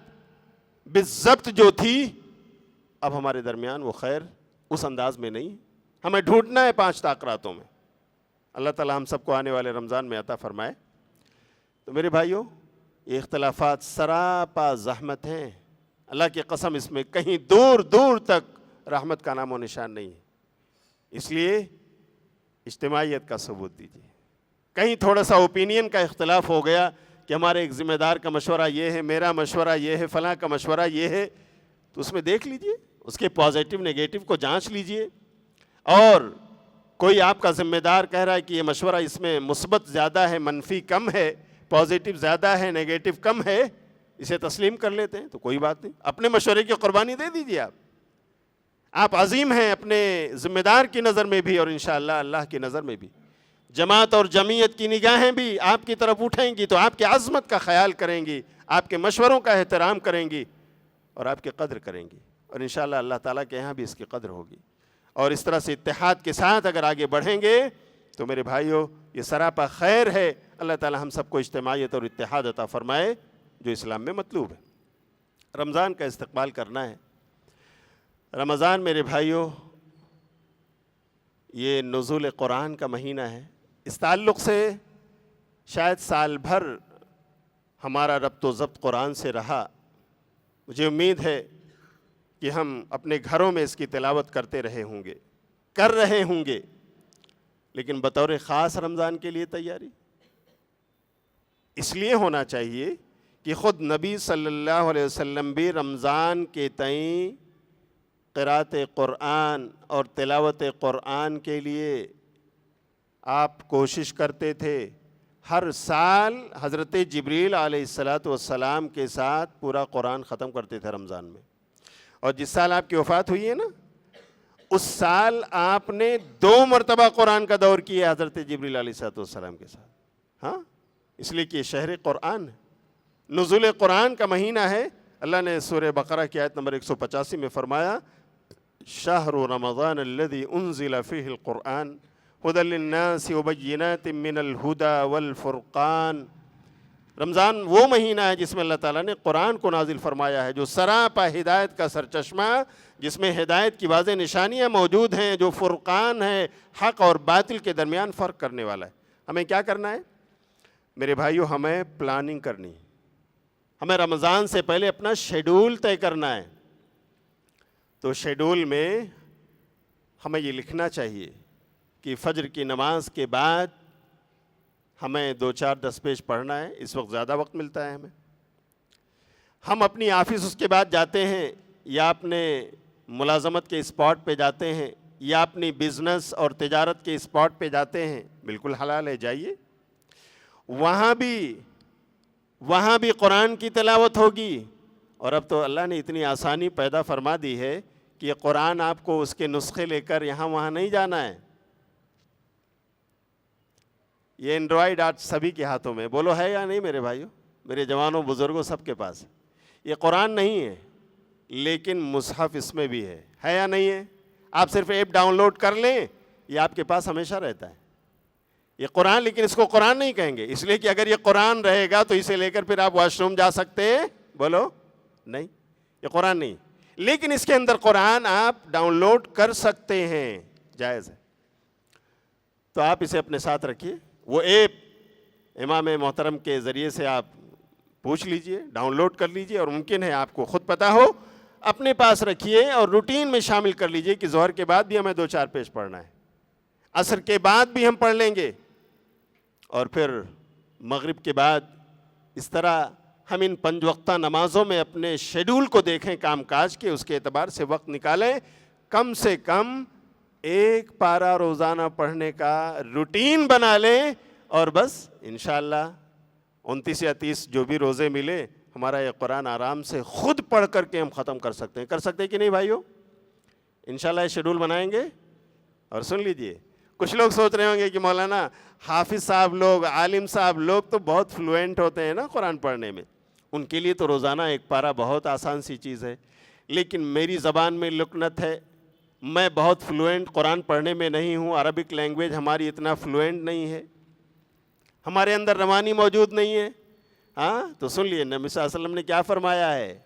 بالضبط جو تھی، اب ہمارے درمیان وہ خیر اس انداز میں نہیں، ہمیں ڈھونڈنا ہے 5 تاقراتوں میں۔ اللہ تعالی ہم سب کو آنے والے رمضان میں عطا فرمائے۔ تو میرے بھائیوں، یہ اختلافات سراپا زحمت ہیں، اللہ کی قسم اس میں کہیں دور دور تک رحمت کا نام و نشان نہیں ہے، اس لیے اجتماعیت کا ثبوت دیجیے۔ کہیں تھوڑا سا اوپینین کا اختلاف ہو گیا کہ ہمارے ایک ذمہ دار کا مشورہ یہ ہے، میرا مشورہ یہ ہے، فلاں کا مشورہ یہ ہے، تو اس میں دیکھ لیجئے، اس کے پازیٹیو نیگیٹو کو جانچ لیجئے، اور کوئی آپ کا ذمہ دار کہہ رہا ہے کہ یہ مشورہ اس میں مثبت زیادہ ہے، منفی کم ہے، پازیٹیو زیادہ ہے، نیگیٹو کم ہے، اسے تسلیم کر لیتے ہیں تو کوئی بات نہیں، اپنے مشورے کی قربانی دے دیجئے۔ آپ عظیم ہیں اپنے ذمہ دار کی نظر میں بھی اور انشاءاللہ اللہ کی نظر میں بھی، جماعت اور جمعیت کی نگاہیں بھی آپ کی طرف اٹھیں گی تو آپ کی عظمت کا خیال کریں گی، آپ کے مشوروں کا احترام کریں گی اور آپ کی قدر کریں گی، اور انشاءاللہ اللہ تعالیٰ کے یہاں بھی اس کی قدر ہوگی۔ اور اس طرح سے اتحاد کے ساتھ اگر آگے بڑھیں گے تو میرے بھائیوں یہ سراپا خیر ہے۔ اللہ تعالیٰ ہم سب کو اجتماعیت اور اتحاد عطا فرمائے جو اسلام میں مطلوب ہے۔ رمضان کا استقبال کرنا ہے۔ رمضان میرے بھائیوں یہ نزول قرآن کا مہینہ ہے، اس تعلق سے شاید سال بھر ہمارا ربط و ضبط قرآن سے رہا۔ مجھے امید ہے کہ ہم اپنے گھروں میں اس کی تلاوت کرتے رہے ہوں گے، کر رہے ہوں گے، لیکن بطور خاص رمضان کے لیے تیاری اس لیے ہونا چاہیے کہ خود نبی صلی اللہ علیہ وسلم بھی رمضان کے تئیں قرأت قرآن اور تلاوت قرآن کے لیے آپ کوشش کرتے تھے۔ ہر سال حضرت جبریل علیہ السلام کے ساتھ پورا قرآن ختم کرتے تھے رمضان میں، اور جس سال آپ کی وفات ہوئی ہے نا، اس سال آپ نے 2 مرتبہ قرآن کا دور کیا حضرت جبریل علیہ السلام کے ساتھ۔ ہاں، اس لیے کہ یہ شہر قرآن ہے، نزول قرآن کا مہینہ ہے۔ اللہ نے سورہ بقرہ کی آیت نمبر 185 میں فرمایا، شہر رمضان الذی انزل فیہ القرآن ھدی للناس وبینات من الہدی والفرقان۔ رمضان وہ مہینہ ہے جس میں اللہ تعالیٰ نے قرآن کو نازل فرمایا ہے، جو سراپا ہدایت کا سرچشمہ، جس میں ہدایت کی واضح نشانیاں موجود ہیں، جو فرقان ہے، حق اور باطل کے درمیان فرق کرنے والا ہے۔ ہمیں کیا کرنا ہے میرے بھائیو؟ ہمیں پلاننگ کرنی ہے، ہمیں رمضان سے پہلے اپنا شیڈول طے کرنا ہے۔ تو شیڈول میں ہمیں یہ لکھنا چاہیے کہ فجر کی نماز کے بعد ہمیں 2-4 10 پیج پڑھنا ہے، اس وقت زیادہ وقت ملتا ہے ہمیں۔ ہم اپنی آفس اس کے بعد جاتے ہیں، یا اپنے ملازمت کے اسپاٹ پہ جاتے ہیں، یا اپنی بزنس اور تجارت کے اسپاٹ پہ جاتے ہیں، بالکل حلال ہے، جائیے، وہاں بھی قرآن کی تلاوت ہوگی۔ اور اب تو اللہ نے اتنی آسانی پیدا فرما دی ہے کہ یہ قرآن آپ کو اس کے نسخے لے کر یہاں وہاں نہیں جانا ہے۔ یہ اینڈرائیڈ آج سبھی کے ہاتھوں میں، بولو ہے یا نہیں میرے بھائیو، میرے جوانوں بزرگوں سب کے پاس۔ یہ قرآن نہیں ہے لیکن مصحف اس میں بھی ہے یا نہیں ہے؟ آپ صرف ایپ ڈاؤن لوڈ کر لیں، یہ آپ کے پاس ہمیشہ رہتا ہے یہ قرآن، لیکن اس کو قرآن نہیں کہیں گے، اس لیے کہ اگر یہ قرآن رہے گا تو اسے لے کر پھر آپ واش روم جا سکتے ہیں، بولو نہیں، یہ قرآن نہیں، لیکن اس کے اندر قرآن آپ ڈاؤن لوڈ کر سکتے ہیں، جائز ہے۔ تو آپ اسے اپنے ساتھ رکھیے، وہ ایپ امام محترم کے ذریعے سے آپ پوچھ لیجئے، ڈاؤن لوڈ کر لیجئے، اور ممکن ہے آپ کو خود پتہ ہو، اپنے پاس رکھیے اور روٹین میں شامل کر لیجئے کہ ظہر کے بعد بھی ہمیں 2-4 پیج پڑھنا ہے، عصر کے بعد بھی ہم پڑھ لیں گے، اور پھر مغرب کے بعد۔ اس طرح ہم ان 5 وقتہ نمازوں میں اپنے شیڈول کو دیکھیں کام کاج کے، اس کے اعتبار سے وقت نکالیں، کم سے کم 1 پارہ روزانہ پڑھنے کا روٹین بنا لیں، اور بس انشاءاللہ 29 یا 30 جو بھی روزے ملے، ہمارا یہ قرآن آرام سے خود پڑھ کر کے ہم ختم کر سکتے ہیں کہ نہیں بھائیو؟ انشاءاللہ یہ شیڈول بنائیں گے اور سن لیجئے، کچھ لوگ سوچ رہے ہوں گے کہ مولانا حافظ صاحب لوگ، عالم صاحب لوگ تو بہت فلوئنٹ ہوتے ہیں نا قرآن پڑھنے میں، ان کے لیے تو روزانہ ایک پارہ بہت آسان سی چیز ہے، لیکن میری زبان میں لکنت ہے، میں بہت فلوئنٹ قرآن پڑھنے میں نہیں ہوں، عربک لینگویج ہماری اتنا فلوئنٹ نہیں ہے، ہمارے اندر روانی موجود نہیں ہے، ہاں تو سن لیے نبی صلی اللہ علیہ وسلم نے کیا فرمایا ہے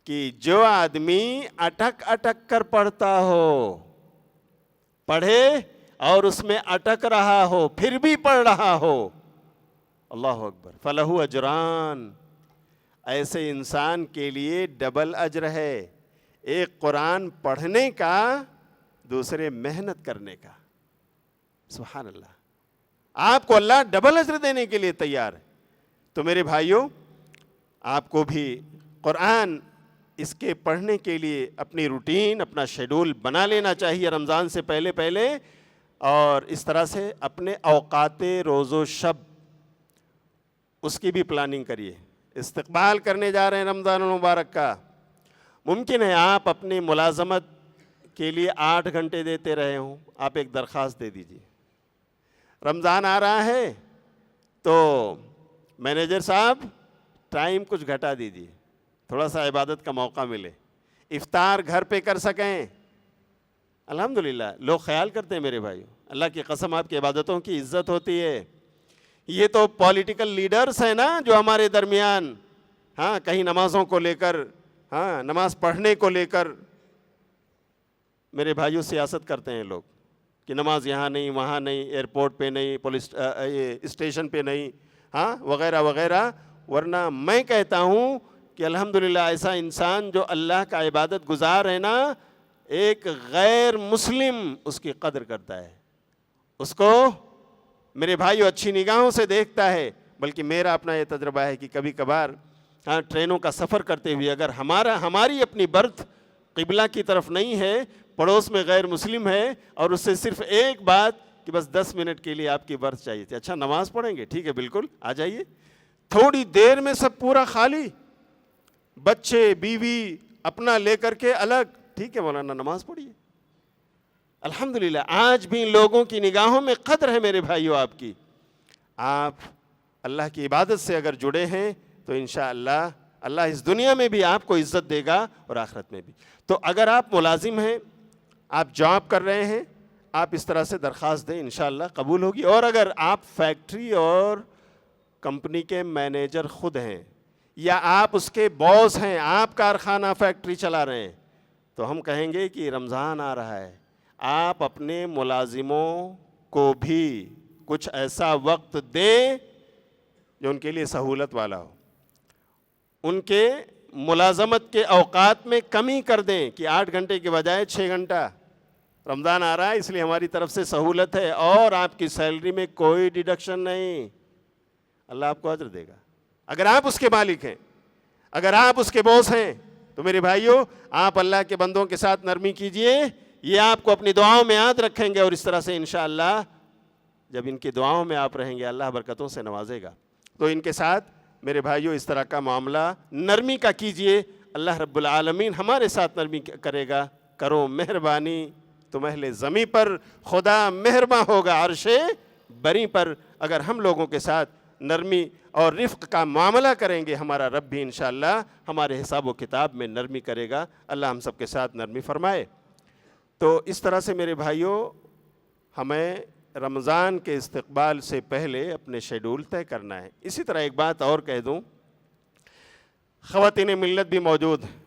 کہ جو آدمی اٹک اٹک کر پڑھتا ہو، پڑھے اور اس میں اٹک رہا ہو پھر بھی پڑھ رہا ہو، اللہ اکبر، فلہ اجران، ایسے انسان کے لیے ڈبل اجر ہے، ایک قرآن پڑھنے کا، دوسرے محنت کرنے کا، سبحان اللہ، آپ کو اللہ ڈبل اجر دینے کے لیے تیار ہے۔ تو میرے بھائیوں، آپ کو بھی قرآن اس کے پڑھنے کے لیے اپنی روٹین، اپنا شیڈول بنا لینا چاہیے رمضان سے پہلے پہلے، اور اس طرح سے اپنے اوقات روز و شب اس کی بھی پلاننگ کریے۔ استقبال کرنے جا رہے ہیں رمضان المبارک کا، ممکن ہے آپ اپنی ملازمت کے لیے 8 گھنٹے دیتے رہے ہوں، آپ ایک درخواست دے دیجیے، رمضان آ رہا ہے تو مینیجر صاحب ٹائم کچھ گھٹا دیجیے، تھوڑا سا عبادت کا موقع ملے، افطار گھر پہ کر سکیں۔ الحمدللہ لوگ خیال کرتے ہیں میرے بھائیو، اللہ کی قسم آپ کی عبادتوں کی عزت ہوتی ہے۔ یہ تو پولیٹیکل لیڈرز ہیں نا جو ہمارے درمیان، ہاں کہیں نمازوں کو لے کر، ہاں نماز پڑھنے کو لے کر میرے بھائیو سیاست کرتے ہیں لوگ کہ نماز یہاں نہیں، وہاں نہیں، ایئرپورٹ پہ نہیں، پولیس اسٹیشن پہ نہیں، ہاں وغیرہ وغیرہ۔ ورنہ میں کہتا ہوں کہ الحمدللہ ایسا انسان جو اللہ کا عبادت گزار ہے نا، ایک غیر مسلم اس کی قدر کرتا ہے، اس کو میرے بھائیو اچھی نگاہوں سے دیکھتا ہے۔ بلکہ میرا اپنا یہ تجربہ ہے کہ کبھی کبھار ٹرینوں کا سفر کرتے ہوئے اگر ہماری اپنی برتھ قبلہ کی طرف نہیں ہے، پڑوس میں غیر مسلم ہے، اور اس سے صرف ایک بات کہ بس 10 منٹ کے لیے آپ کی برتھ چاہیے تھی، اچھا نماز پڑھیں گے، ٹھیک ہے بالکل آ جائیے، تھوڑی دیر میں سب پورا خالی، بچے بیوی اپنا لے کر کے الگ، ٹھیک ہے مولانا نماز پڑھیے۔ الحمدللہ آج بھی لوگوں کی نگاہوں میں قدر ہے میرے بھائیو آپ کی۔ آپ اللہ کی عبادت سے اگر جڑے ہیں تو انشاءاللہ اللہ اس دنیا میں بھی آپ کو عزت دے گا اور آخرت میں بھی۔ تو اگر آپ ملازم ہیں، آپ جاب کر رہے ہیں، آپ اس طرح سے درخواست دیں، انشاءاللہ قبول ہوگی۔ اور اگر آپ فیکٹری اور کمپنی کے مینیجر خود ہیں، یا آپ اس کے باس ہیں، آپ کارخانہ فیکٹری چلا رہے ہیں، تو ہم کہیں گے کہ رمضان آ رہا ہے، آپ اپنے ملازموں کو بھی کچھ ایسا وقت دیں جو ان کے لیے سہولت والا ہو، ان کے ملازمت کے اوقات میں کمی کر دیں کہ 8 گھنٹے کے بجائے 6 گھنٹہ، رمضان آ رہا ہے اس لیے ہماری طرف سے سہولت ہے، اور آپ کی سیلری میں کوئی ڈیڈکشن نہیں، اللہ آپ کو اجر دے گا۔ اگر آپ اس کے مالک ہیں، اگر آپ اس کے باس ہیں، تو میرے بھائیو آپ اللہ کے بندوں کے ساتھ نرمی کیجئے، یہ آپ کو اپنی دعاؤں میں یاد رکھیں گے، اور اس طرح سے انشاءاللہ جب ان کی دعاؤں میں آپ رہیں گے اللہ برکتوں سے نوازے گا۔ تو ان کے ساتھ میرے بھائیو اس طرح کا معاملہ نرمی کا کیجئے، اللہ رب العالمین ہمارے ساتھ نرمی کرے گا۔ کرو مہربانی تم اہل زمیں پر، خدا مہرباں ہوگا عرش بری پر۔ اگر ہم لوگوں کے ساتھ نرمی اور رفق کا معاملہ کریں گے، ہمارا رب بھی انشاءاللہ ہمارے حساب و کتاب میں نرمی کرے گا۔ اللہ ہم سب کے ساتھ نرمی فرمائے۔ تو اس طرح سے میرے بھائیوں ہمیں رمضان کے استقبال سے پہلے اپنے شیڈول طے کرنا ہے۔ اسی طرح ایک بات اور کہہ دوں، خواتین ملت بھی موجود ہیں،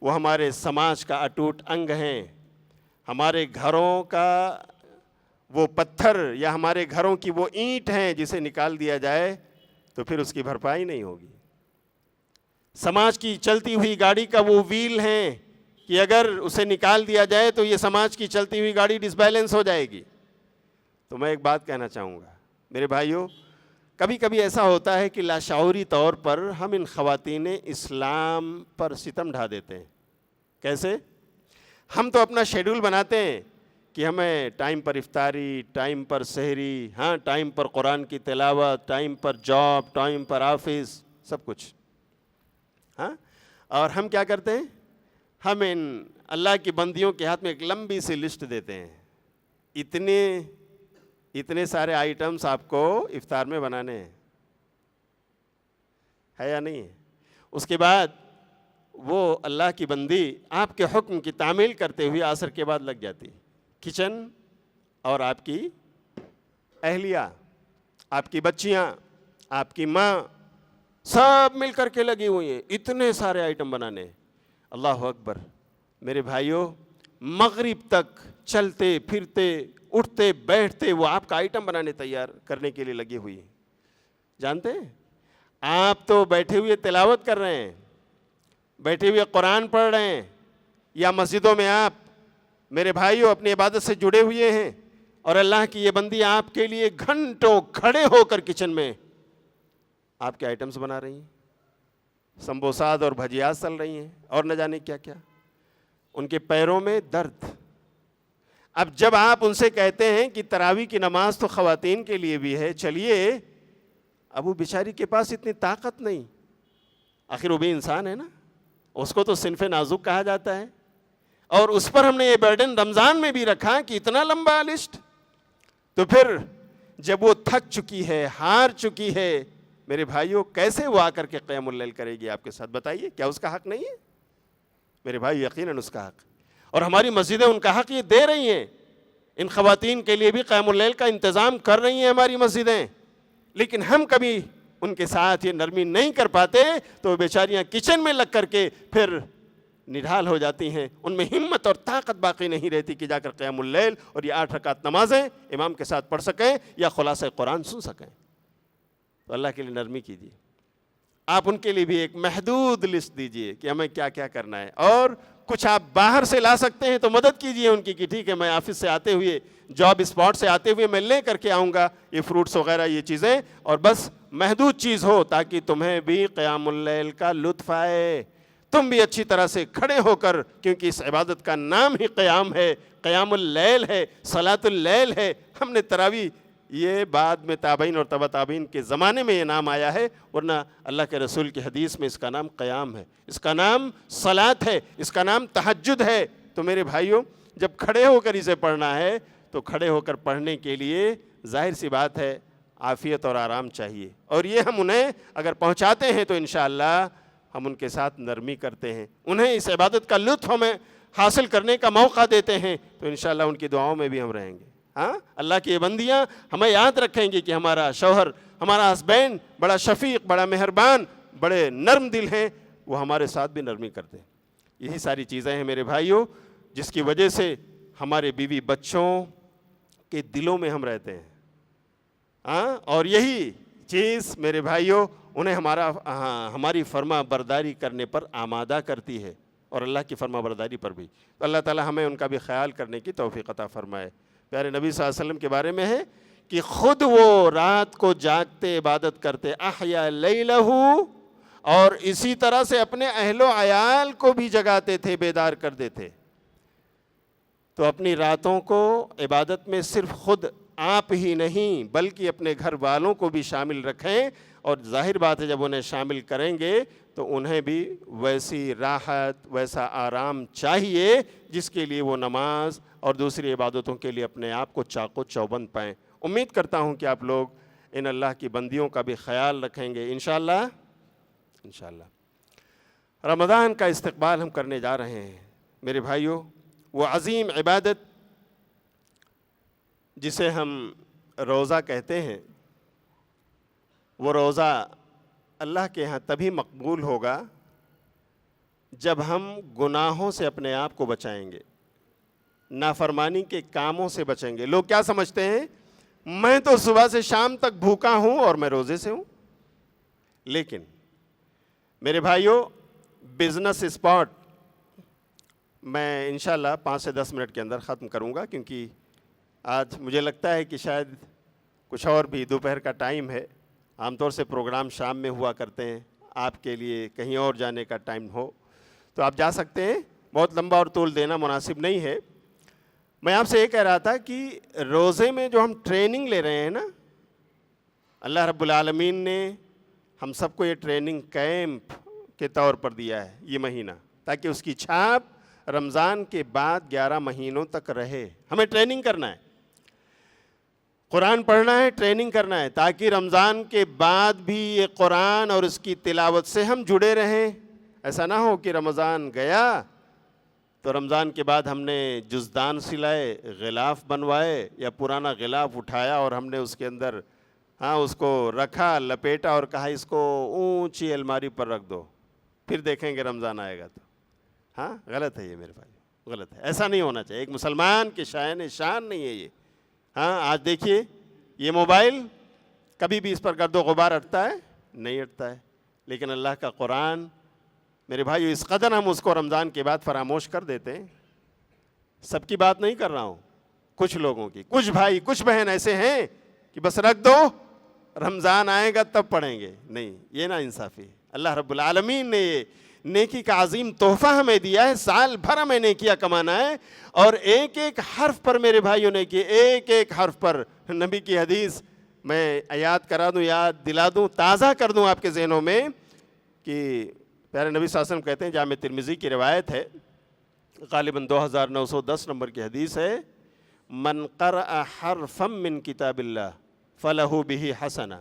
وہ ہمارے سماج کا اٹوٹ انگ ہیں، ہمارے گھروں کا وہ پتھر یا ہمارے گھروں کی وہ اینٹ ہیں جسے نکال دیا جائے تو پھر اس کی بھرپائی نہیں ہوگی۔ سماج کی چلتی ہوئی گاڑی کا وہ ویل ہیں کہ اگر اسے نکال دیا جائے تو یہ سماج کی چلتی ہوئی گاڑی ڈس بیلنس ہو جائے گی۔ تو میں ایک بات کہنا چاہوں گا میرے بھائیوں، کبھی کبھی ایسا ہوتا ہے کہ لاشعوری طور پر ہم ان خواتین اسلام پر ستم ڈھا دیتے ہیں۔ کیسے؟ ہم تو اپنا شیڈول بناتے ہیں کہ ہمیں ٹائم پر افطاری، ٹائم پر سحری، ہاں ٹائم پر قرآن کی تلاوت، ٹائم پر جاب، ٹائم پر آفس، سب کچھ، ہاں۔ اور ہم کیا کرتے ہیں؟ ہم ان اللہ کی بندیوں کے ہاتھ میں ایک لمبی سی لسٹ دیتے ہیں، اتنے سارے آئٹمس آپ کو افطار میں بنانے ہیں، ہے یا نہیں ہے؟ اس کے بعد وہ اللہ کی بندی آپ کے حکم کی تعمیل کرتے ہوئے عصر کے بعد لگ جاتی، کچن اور آپ کی اہلیہ، آپ کی بچیاں، آپ کی ماں، سب مل کر کے لگی ہوئی ہیں اتنے سارے آئٹم بنانے۔ اللہ اکبر میرے بھائیوں، مغرب تک چلتے پھرتے اٹھتے بیٹھتے وہ آپ کا آئٹم بنانے تیار کرنے کے لیے لگی ہوئی ہیں۔ جانتے ہیں آپ تو بیٹھے ہوئے تلاوت کر رہے ہیں، بیٹھے ہوئے قرآن پڑھ رہے ہیں، یا مسجدوں میں آپ میرے بھائیوں اپنی عبادت سے جڑے ہوئے ہیں، اور اللہ کی یہ بندی آپ کے لیے گھنٹوں کھڑے ہو کر کچن میں آپ کے آئٹمز بنا رہی ہیں، سمبوسات اور بھجیات چل رہی ہیں، اور نہ جانے کیا کیا، ان کے پیروں میں درد۔ اب جب آپ ان سے کہتے ہیں کہ تراویح کی نماز تو خواتین کے لیے بھی ہے، چلیے، اب وہ بیچاری کے پاس اتنی طاقت نہیں، آخر وہ بھی انسان ہے نا، اس کو تو صنف نازک کہا جاتا ہے، اور اس پر ہم نے یہ برڈن رمضان میں بھی رکھا کہ اتنا لمبا لسٹ، تو پھر جب وہ تھک چکی ہے، ہار چکی ہے، میرے بھائیوں کیسے وہ آ کر کے قیام اللیل کرے گی آپ کے ساتھ؟ بتائیے، کیا اس کا حق نہیں ہے؟ میرے بھائی یقیناً اس کا حق، اور ہماری مسجدیں ان کا حق یہ دے رہی ہیں، ان خواتین کے لیے بھی قیام اللیل کا انتظام کر رہی ہیں ہماری مسجدیں، لیکن ہم کبھی ان کے ساتھ یہ نرمی نہیں کر پاتے، تو وہ بیچاریاں کچن میں لگ کر کے پھر نڈھال ہو جاتی ہیں، ان میں ہمت اور طاقت باقی نہیں رہتی کہ جا کر قیام اللیل اور یہ 8 رکعت نمازیں امام کے ساتھ پڑھ سکیں یا خلاصہ قرآن سن سکیں۔ تو اللہ کے لیے نرمی کیجیے، آپ ان کے لیے بھی ایک محدود لسٹ دیجئے کہ ہمیں کیا کیا کرنا ہے، اور کچھ آپ باہر سے لا سکتے ہیں تو مدد کیجئے ان کی کہ ٹھیک ہے میں آفس سے آتے ہوئے، جاب اسپاٹ سے آتے ہوئے میں لے کر کے آؤں گا یہ فروٹس وغیرہ یہ چیزیں، اور بس محدود چیز ہو تاکہ تمہیں بھی قیام اللیل کا لطف آئے، تم بھی اچھی طرح سے کھڑے ہو کر، کیونکہ اس عبادت کا نام ہی قیام ہے، قیام اللیل ہے، صلاۃ اللیل ہے۔ ہم نے تراویح یہ بعد میں تابعین اور تبع تابعین کے زمانے میں یہ نام آیا ہے، ورنہ اللہ کے رسول کی حدیث میں اس کا نام قیام ہے، اس کا نام صلاۃ ہے، اس کا نام تہجد ہے۔ تو میرے بھائیوں جب کھڑے ہو کر اسے پڑھنا ہے تو کھڑے ہو کر پڑھنے کے لیے ظاہر سی بات ہے عافیت اور آرام چاہیے، اور یہ ہم انہیں اگر پہنچاتے ہیں تو انشاءاللہ ہم ان کے ساتھ نرمی کرتے ہیں، انہیں اس عبادت کا لطف ہمیں حاصل کرنے کا موقع دیتے ہیں، تو انشاءاللہ ان کی دعاؤں میں بھی ہم رہیں گے۔ ہاں، اللہ کی یہ بندیاں ہمیں یاد رکھیں گی کہ ہمارا شوہر، ہمارا ہسبینڈ بڑا شفیق، بڑا مہربان، بڑے نرم دل ہیں، وہ ہمارے ساتھ بھی نرمی کرتے ہیں۔ یہی ساری چیزیں ہیں میرے بھائیوں جس کی وجہ سے ہمارے بیوی بچوں کے دلوں میں ہم رہتے ہیں، ہاں، اور یہی چیز میرے بھائیوں انہیں ہماری فرما برداری کرنے پر آمادہ کرتی ہے، اور اللہ کی فرما برداری پر بھی۔ تو اللہ تعالی ہمیں ان کا بھی خیال کرنے کی توفیق عطا فرمائے۔ پیارے نبی صلی اللہ علیہ وسلم کے بارے میں ہے کہ خود وہ رات کو جاگتے عبادت کرتے، احیا لیلہ، اور اسی طرح سے اپنے اہل و عیال کو بھی جگاتے تھے، بیدار کر دیتے۔ تو اپنی راتوں کو عبادت میں صرف خود آپ ہی نہیں بلکہ اپنے گھر والوں کو بھی شامل رکھیں، اور ظاہر بات ہے جب انہیں شامل کریں گے تو انہیں بھی ویسی راحت، ویسا آرام چاہیے جس کے لیے وہ نماز اور دوسری عبادتوں کے لیے اپنے آپ کو چاق و چوبند پائیں۔ امید کرتا ہوں کہ آپ لوگ ان اللہ کی بندیوں کا بھی خیال رکھیں گے انشاءاللہ۔ رمضان کا استقبال ہم کرنے جا رہے ہیں میرے بھائیوں، وہ عظیم عبادت جسے ہم روزہ کہتے ہیں، وہ روزہ اللہ کے ہاں تبھی مقبول ہوگا جب ہم گناہوں سے اپنے آپ کو بچائیں گے، نافرمانی کے کاموں سے بچیں گے۔ لوگ کیا سمجھتے ہیں، میں تو صبح سے شام تک بھوکا ہوں اور میں روزے سے ہوں، لیکن میرے بھائیوں بزنس اسپاٹ میں انشاءاللہ 5 سے 10 منٹ کے اندر ختم کروں گا، کیونکہ آج مجھے لگتا ہے کہ شاید کچھ اور بھی دوپہر کا ٹائم ہے، عام طور سے پروگرام شام میں ہوا کرتے ہیں، آپ کے لیے کہیں اور جانے کا ٹائم ہو تو آپ جا سکتے ہیں، بہت لمبا اور طول دینا مناسب نہیں ہے۔ میں آپ سے یہ کہہ رہا تھا کہ روزے میں جو ہم ٹریننگ لے رہے ہیں نا، اللہ رب العالمین نے ہم سب کو یہ ٹریننگ کیمپ کے طور پر دیا ہے یہ مہینہ، تاکہ اس کی چھاپ رمضان کے بعد 11 مہینوں تک رہے۔ ہمیں ٹریننگ کرنا ہے، قرآن پڑھنا ہے، ٹریننگ کرنا ہے، تاکہ رمضان کے بعد بھی یہ قرآن اور اس کی تلاوت سے ہم جڑے رہیں۔ ایسا نہ ہو کہ رمضان گیا تو رمضان کے بعد ہم نے جزدان سلائے، غلاف بنوائے، یا پرانا غلاف اٹھایا اور ہم نے اس کے اندر اس کو رکھا، لپیٹا اور کہا اس کو اونچی الماری پر رکھ دو، پھر دیکھیں گے رمضان آئے گا تو۔ غلط ہے یہ میرے بھائی، غلط ہے، ایسا نہیں ہونا چاہیے۔ ایک مسلمان کی شان نہیں ہے یہ۔ آج دیکھیے یہ موبائل کبھی بھی اس پر گرد و غبار اٹھتا ہے؟ نہیں اٹھتا ہے، لیکن اللہ کا قرآن میرے بھائیو اس قدر ہم اس کو رمضان کے بعد فراموش کر دیتے ہیں۔ سب کی بات نہیں کر رہا ہوں، کچھ لوگوں کی، کچھ بھائی کچھ بہن ایسے ہیں کہ بس رکھ دو، رمضان آئے گا تب پڑھیں گے۔ نہیں، یہ نا انصافی ہے۔ اللہ رب العالمین نے یہ نیکی کا عظیم تحفہ ہمیں دیا ہے، سال بھر ہمیں نیکیاں کمانا ہے، اور ایک ایک حرف پر میرے بھائیوں نے کہ ایک ایک حرف پر نبی کی حدیث میں یاد کرا دوں، یاد دلا دوں، تازہ کر دوں آپ کے ذہنوں میں، کہ پیارے نبی صلی اللہ علیہ وسلم کہتے ہیں، جامع ترمذی کی روایت ہے، غالباً 2910 نمبر کی حدیث ہے، من قرأ حرفا من کتاب اللہ فلہ بہ حسنہ،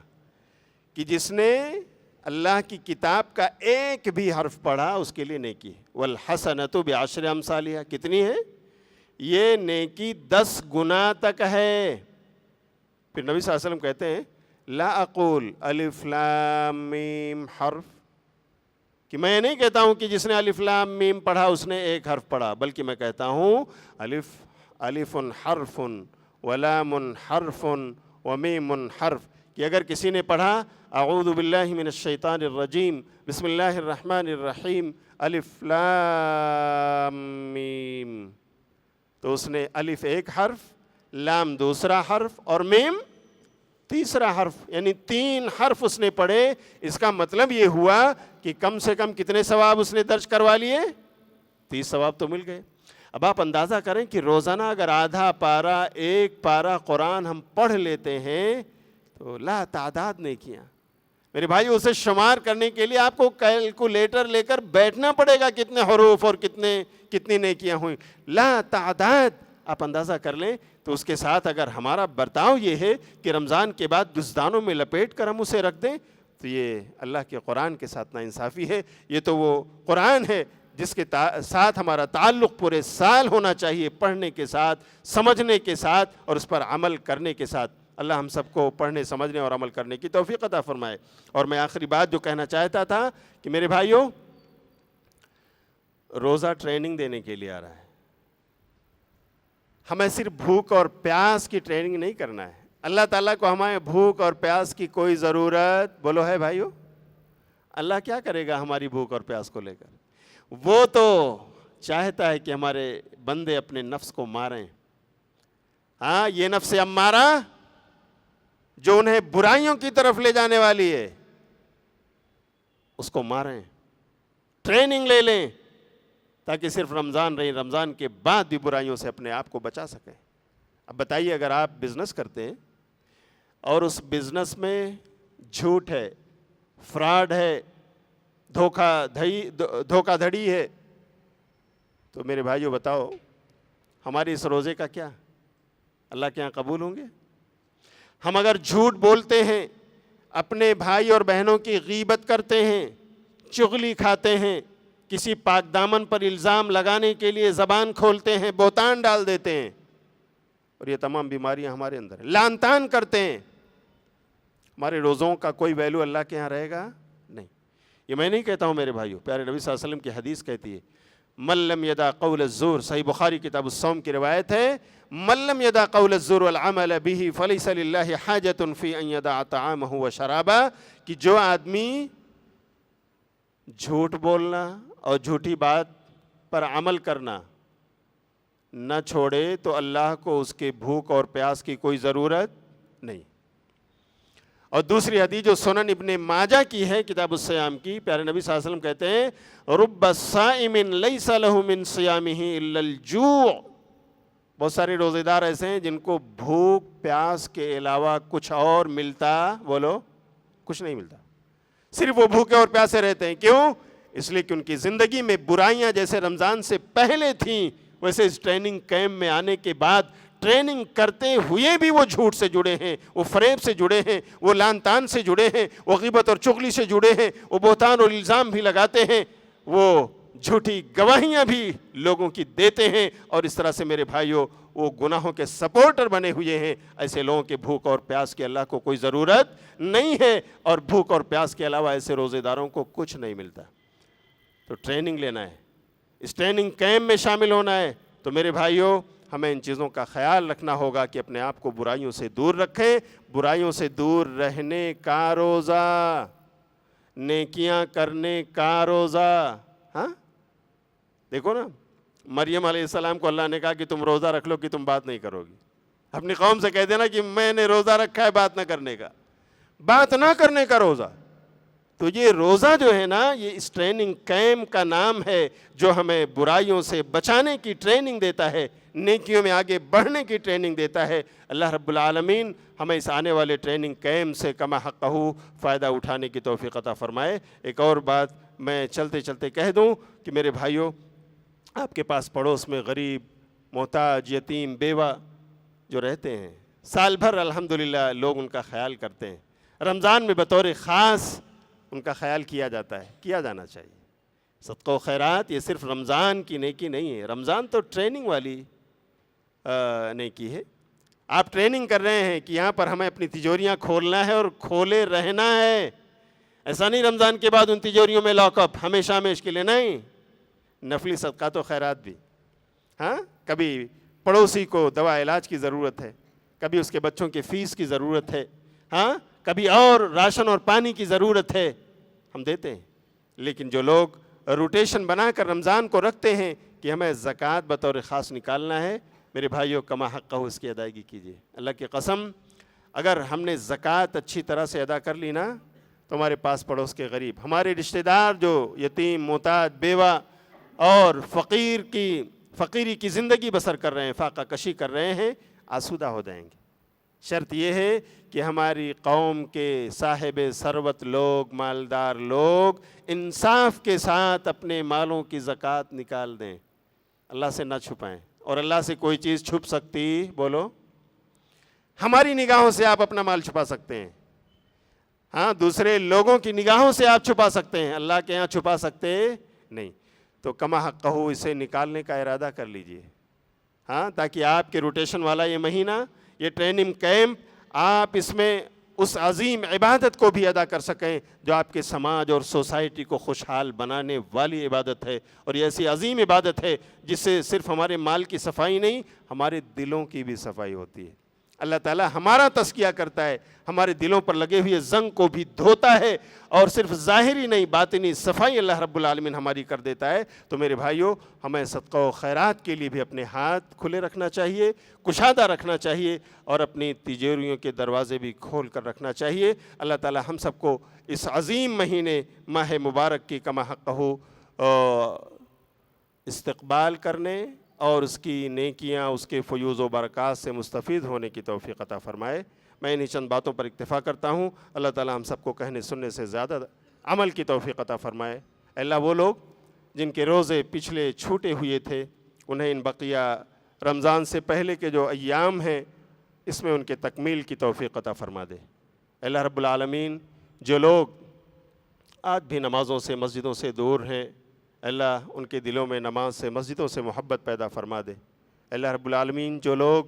کہ جس نے اللہ کی کتاب کا ایک بھی حرف پڑھا اس کے لیے نیکی ہے۔ والحسنۃ بعشر امثالہا، کتنی ہے یہ نیکی؟ 10 گنا تک ہے۔ پھر نبی صلی اللہ علیہ وسلم کہتے ہیں، لا اقول الف لام میم حرف، کہ میں نہیں کہتا ہوں کہ جس نے الف لام میم پڑھا اس نے ایک حرف پڑھا، بلکہ میں کہتا ہوں الف حرف ولام حرف ومیم حرف، کہ اگر کسی نے پڑھا اعوذ باللہ من الشیطان الرجیم بسم اللہ الرحمن الرحیم الف لام میم، تو اس نے الف ایک حرف، لام دوسرا حرف اور میم تیسرا حرف، یعنی 3 حرف اس نے پڑھے۔ اس کا مطلب یہ ہوا کہ کم سے کم کتنے ثواب اس نے درج کروا لیے؟ 30 ثواب تو مل گئے۔ اب آپ اندازہ کریں کہ روزانہ اگر آدھا پارہ، ایک پارہ قرآن ہم پڑھ لیتے ہیں تو لا تعداد نیکیاں۔ میرے بھائی اسے شمار کرنے کے لیے آپ کو کیلکولیٹر لے کر بیٹھنا پڑے گا، کتنے حروف اور کتنی نیکیاں ہوئیں، لا تعداد۔ آپ اندازہ کر لیں تو اس کے ساتھ اگر ہمارا برتاؤ یہ ہے کہ رمضان کے بعد دستانوں میں لپیٹ کر ہم اسے رکھ دیں، تو یہ اللہ کے قرآن کے ساتھ ناانصافی ہے۔ یہ تو وہ قرآن ہے جس کے ساتھ ہمارا تعلق پورے سال ہونا چاہیے، پڑھنے کے ساتھ، سمجھنے کے ساتھ اور اس پر عمل کرنے کے ساتھ۔ اللہ ہم سب کو پڑھنے، سمجھنے اور عمل کرنے کی توفیق عطا فرمائے۔ اور میں آخری بات جو کہنا چاہتا تھا کہ میرے بھائیوں، روزہ ٹریننگ دینے کے لیے آ رہا ہے۔ ہمیں صرف بھوک اور پیاس کی ٹریننگ نہیں کرنا ہے۔ اللہ تعالیٰ کو ہمیں بھوک اور پیاس کی کوئی ضرورت، بولو ہے بھائیو؟ اللہ کیا کرے گا ہماری بھوک اور پیاس کو لے کر؟ وہ تو چاہتا ہے کہ ہمارے بندے اپنے نفس کو ماریں۔ یہ نفس امارہ جو انہیں برائیوں کی طرف لے جانے والی ہے، اس کو ماریں، ٹریننگ لے لیں، تاکہ صرف رمضان رہی، رمضان کے بعد بھی برائیوں سے اپنے آپ کو بچا سکیں۔ اب بتائیے، اگر آپ بزنس کرتے ہیں اور اس بزنس میں جھوٹ ہے، فراڈ ہے، دھوکہ دھڑی ہے، تو میرے بھائیو بتاؤ ہماری اس روزے کا کیا؟ اللہ کے ہاں قبول ہوں گے؟ ہم اگر جھوٹ بولتے ہیں، اپنے بھائی اور بہنوں کی غیبت کرتے ہیں، چغلی کھاتے ہیں، کسی پاک دامن پر الزام لگانے کے لیے زبان کھولتے ہیں، بہتان ڈال دیتے ہیں، اور یہ تمام بیماریاں ہمارے اندر ہیں، لعن طعن کرتے ہیں، ہمارے روزوں کا کوئی ویلو اللہ کے ہاں رہے گا نہیں۔ یہ میں نہیں کہتا ہوں میرے بھائیو، پیارے نبی صلی اللہ علیہ وسلم کی حدیث کہتی ہے، من لم یدع قول الزور، صحیح بخاری کتاب الصوم کی روایت ہے، من لم یدع قول الزور والعمل به فلیس للہ حاجۃ فی ان یدع طعامہ وشرابہ، کہ جو آدمی جھوٹ بولنا اور جھوٹی بات پر عمل کرنا نہ چھوڑے تو اللہ کو اس کے بھوک اور پیاس کی کوئی ضرورت نہیں۔ اور دوسری حدیث جو سنن ابن ماجہ کی ہے، کتاب الصیام کی، پیارے نبی صلی اللہ علیہ وسلم کہتے ہیں، رب صائم لیس لہ من صیامہ الا الجوع، بہت سارے روزے دار ایسے ہیں جن کو بھوک پیاس کے علاوہ کچھ اور ملتا، بولو کچھ نہیں ملتا، صرف وہ بھوکے اور پیاسے رہتے ہیں۔ کیوں؟ اس لیے کہ ان کی زندگی میں برائیاں جیسے رمضان سے پہلے تھیں، ویسے اس ٹریننگ کیمپ میں آنے کے بعد ٹریننگ کرتے ہوئے بھی وہ جھوٹ سے جڑے ہیں، وہ فریب سے جڑے ہیں، وہ لان تان سے جڑے ہیں، وہ غیبت اور چغلی سے جڑے ہیں، وہ بہتان اور الزام بھی لگاتے ہیں، وہ جھوٹی گواہیاں بھی لوگوں کی دیتے ہیں، اور اس طرح سے میرے بھائیوں وہ گناہوں کے سپورٹر بنے ہوئے ہیں۔ ایسے لوگوں کے بھوک اور پیاس کی اللہ کو کوئی ضرورت نہیں ہے، اور بھوک اور پیاس کے علاوہ ایسے روزے داروں کو کچھ نہیں ملتا۔ تو ٹریننگ لینا ہے، اس ٹریننگ کیمپ میں شامل ہونا ہے۔ تو میرے بھائیوں ہمیں ان چیزوں کا خیال رکھنا ہوگا کہ اپنے آپ کو برائیوں سے دور رکھیں۔ برائیوں سے دور رہنے کا روزہ، نیکیاں کرنے کا روزہ۔ ہاں دیکھو نا، مریم علیہ السلام کو اللہ نے کہا کہ تم روزہ رکھ لو کہ تم بات نہیں کرو گی۔ اپنی قوم سے کہہ دینا کہ میں نے روزہ رکھا ہے بات نہ کرنے کا، بات نہ کرنے کا روزہ۔ تو یہ روزہ جو ہے نا، یہ اس ٹریننگ کیمپ کا نام ہے جو ہمیں برائیوں سے بچانے کی ٹریننگ دیتا ہے، نیکیوں میں آگے بڑھنے کی ٹریننگ دیتا ہے۔ اللہ رب العالمین ہمیں اس آنے والے ٹریننگ کیمپ سے کما حقہ فائدہ اٹھانے کی توفیق عطا فرمائے۔ ایک اور بات میں چلتے چلتے کہہ دوں کہ میرے بھائیوں، آپ کے پاس پڑوس میں غریب، محتاج، یتیم، بیوہ جو رہتے ہیں، سال بھر الحمدللہ لوگ ان کا خیال کرتے ہیں، رمضان میں بطور خاص ان کا خیال کیا جاتا ہے، کیا جانا چاہیے۔ صدقہ و خیرات یہ صرف رمضان کی نیکی نہیں ہے، رمضان تو ٹریننگ والی نیکی ہے۔ آپ ٹریننگ کر رہے ہیں کہ یہاں پر ہمیں اپنی تجوریاں کھولنا ہے اور کھولے رہنا ہے۔ ایسا نہیں رمضان کے بعد ان تجوریوں میں لاک اپ ہمیشہ ہمیشہ کے لیے، نہیں، نفلی صدقات و خیرات بھی۔ ہاں، کبھی پڑوسی کو دوا علاج کی ضرورت ہے، کبھی اس کے بچوں کی فیس کی ضرورت ہے، ہاں کبھی اور راشن اور پانی کی ضرورت ہے، ہم دیتے ہیں۔ لیکن جو لوگ روٹیشن بنا کر رمضان کو رکھتے ہیں کہ ہمیں زکوٰۃ بطور خاص نکالنا ہے، میرے بھائیوں کما حقہ اس کی ادائیگی کیجیے۔ اللہ کی قسم، اگر ہم نے زکوٰۃ اچھی طرح سے ادا کر لی نا، تو ہمارے پاس پڑوس کے غریب، ہمارے رشتہ دار جو یتیم، محتاج، بیوہ اور فقیری کی زندگی بسر کر رہے ہیں، فاقہ کشی کر رہے ہیں، آسودہ ہو جائیں گے۔ شرط یہ ہے کہ ہماری قوم کے صاحب ثروت لوگ، مالدار لوگ انصاف کے ساتھ اپنے مالوں کی زکوٰۃ نکال دیں، اللہ سے نہ چھپائیں۔ اور اللہ سے کوئی چیز چھپ سکتی؟ بولو، ہماری نگاہوں سے آپ اپنا مال چھپا سکتے ہیں، ہاں دوسرے لوگوں کی نگاہوں سے آپ چھپا سکتے ہیں، اللہ کے ہاں چھپا سکتے نہیں۔ تو کما حقہ اسے نکالنے کا ارادہ کر لیجئے، ہاں، تاکہ آپ کے روٹیشن والا یہ مہینہ، یہ ٹریننگ کیمپ، آپ اس میں اس عظیم عبادت کو بھی ادا کر سکیں جو آپ کے سماج اور سوسائٹی کو خوشحال بنانے والی عبادت ہے۔ اور یہ ایسی عظیم عبادت ہے جس سے صرف ہمارے مال کی صفائی نہیں، ہمارے دلوں کی بھی صفائی ہوتی ہے۔ اللہ تعالیٰ ہمارا تزکیہ کرتا ہے، ہمارے دلوں پر لگے ہوئے زنگ کو بھی دھوتا ہے، اور صرف ظاہری نہیں باطنی صفائی اللہ رب العالمین ہماری کر دیتا ہے۔ تو میرے بھائیوں، ہمیں صدقہ و خیرات کے لیے بھی اپنے ہاتھ کھلے رکھنا چاہیے، کشادہ رکھنا چاہیے، اور اپنی تجوریوں کے دروازے بھی کھول کر رکھنا چاہیے۔ اللہ تعالیٰ ہم سب کو اس عظیم مہینے ماہ مبارک کی کما حقہ استقبال کرنے اور اس کی نیکیاں، اس کے فیوز و برکات سے مستفید ہونے کی توفیق عطا فرمائے۔ میں انہی چند باتوں پر اکتفا کرتا ہوں۔ اللہ تعالیٰ ہم سب کو کہنے سننے سے زیادہ عمل کی توفیق عطا فرمائے۔ اللہ وہ لوگ جن کے روزے پچھلے چھوٹے ہوئے تھے، انہیں ان بقیہ رمضان سے پہلے کے جو ایام ہیں اس میں ان کے تکمیل کی توفیق عطا فرما دے۔ اللہ رب العالمین جو لوگ آج بھی نمازوں سے، مسجدوں سے دور ہیں، اللہ ان کے دلوں میں نماز سے، مسجدوں سے محبت پیدا فرما دے۔ اللہ رب العالمین جو لوگ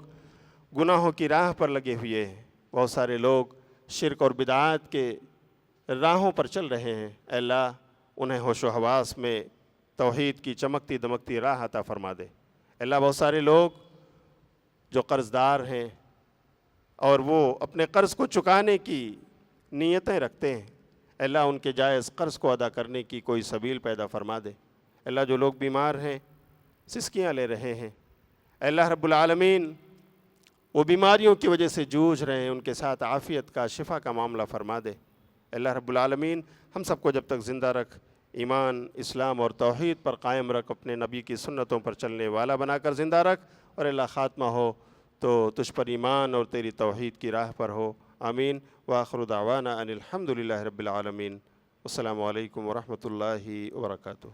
گناہوں کی راہ پر لگے ہوئے ہیں، بہت سارے لوگ شرک اور بدعات کے راہوں پر چل رہے ہیں، اللہ انہیں ہوش و حواس میں توحید کی چمکتی دمکتی راہ عطا فرما دے۔ اللہ بہت سارے لوگ جو قرض دار ہیں اور وہ اپنے قرض کو چکانے کی نیتیں رکھتے ہیں، اللہ ان کے جائز قرض کو ادا کرنے کی کوئی سبیل پیدا فرما دے۔ اللہ جو لوگ بیمار ہیں، سسکیاں لے رہے ہیں، اللہ رب العالمین وہ بیماریوں کی وجہ سے جوجھ رہے ہیں، ان کے ساتھ عافیت کا، شفا کا معاملہ فرما دے۔ اللہ رب العالمین ہم سب کو جب تک زندہ رکھ، ایمان، اسلام اور توحید پر قائم رکھ، اپنے نبی کی سنتوں پر چلنے والا بنا کر زندہ رکھ، اور اللہ خاتمہ ہو تو تجھ پر ایمان اور تیری توحید کی راہ پر ہو۔ آمین۔ وآخر دعوانا ان الحمد للہ رب العالمین۔ السلام علیکم ورحمۃ اللہ وبرکاتہ۔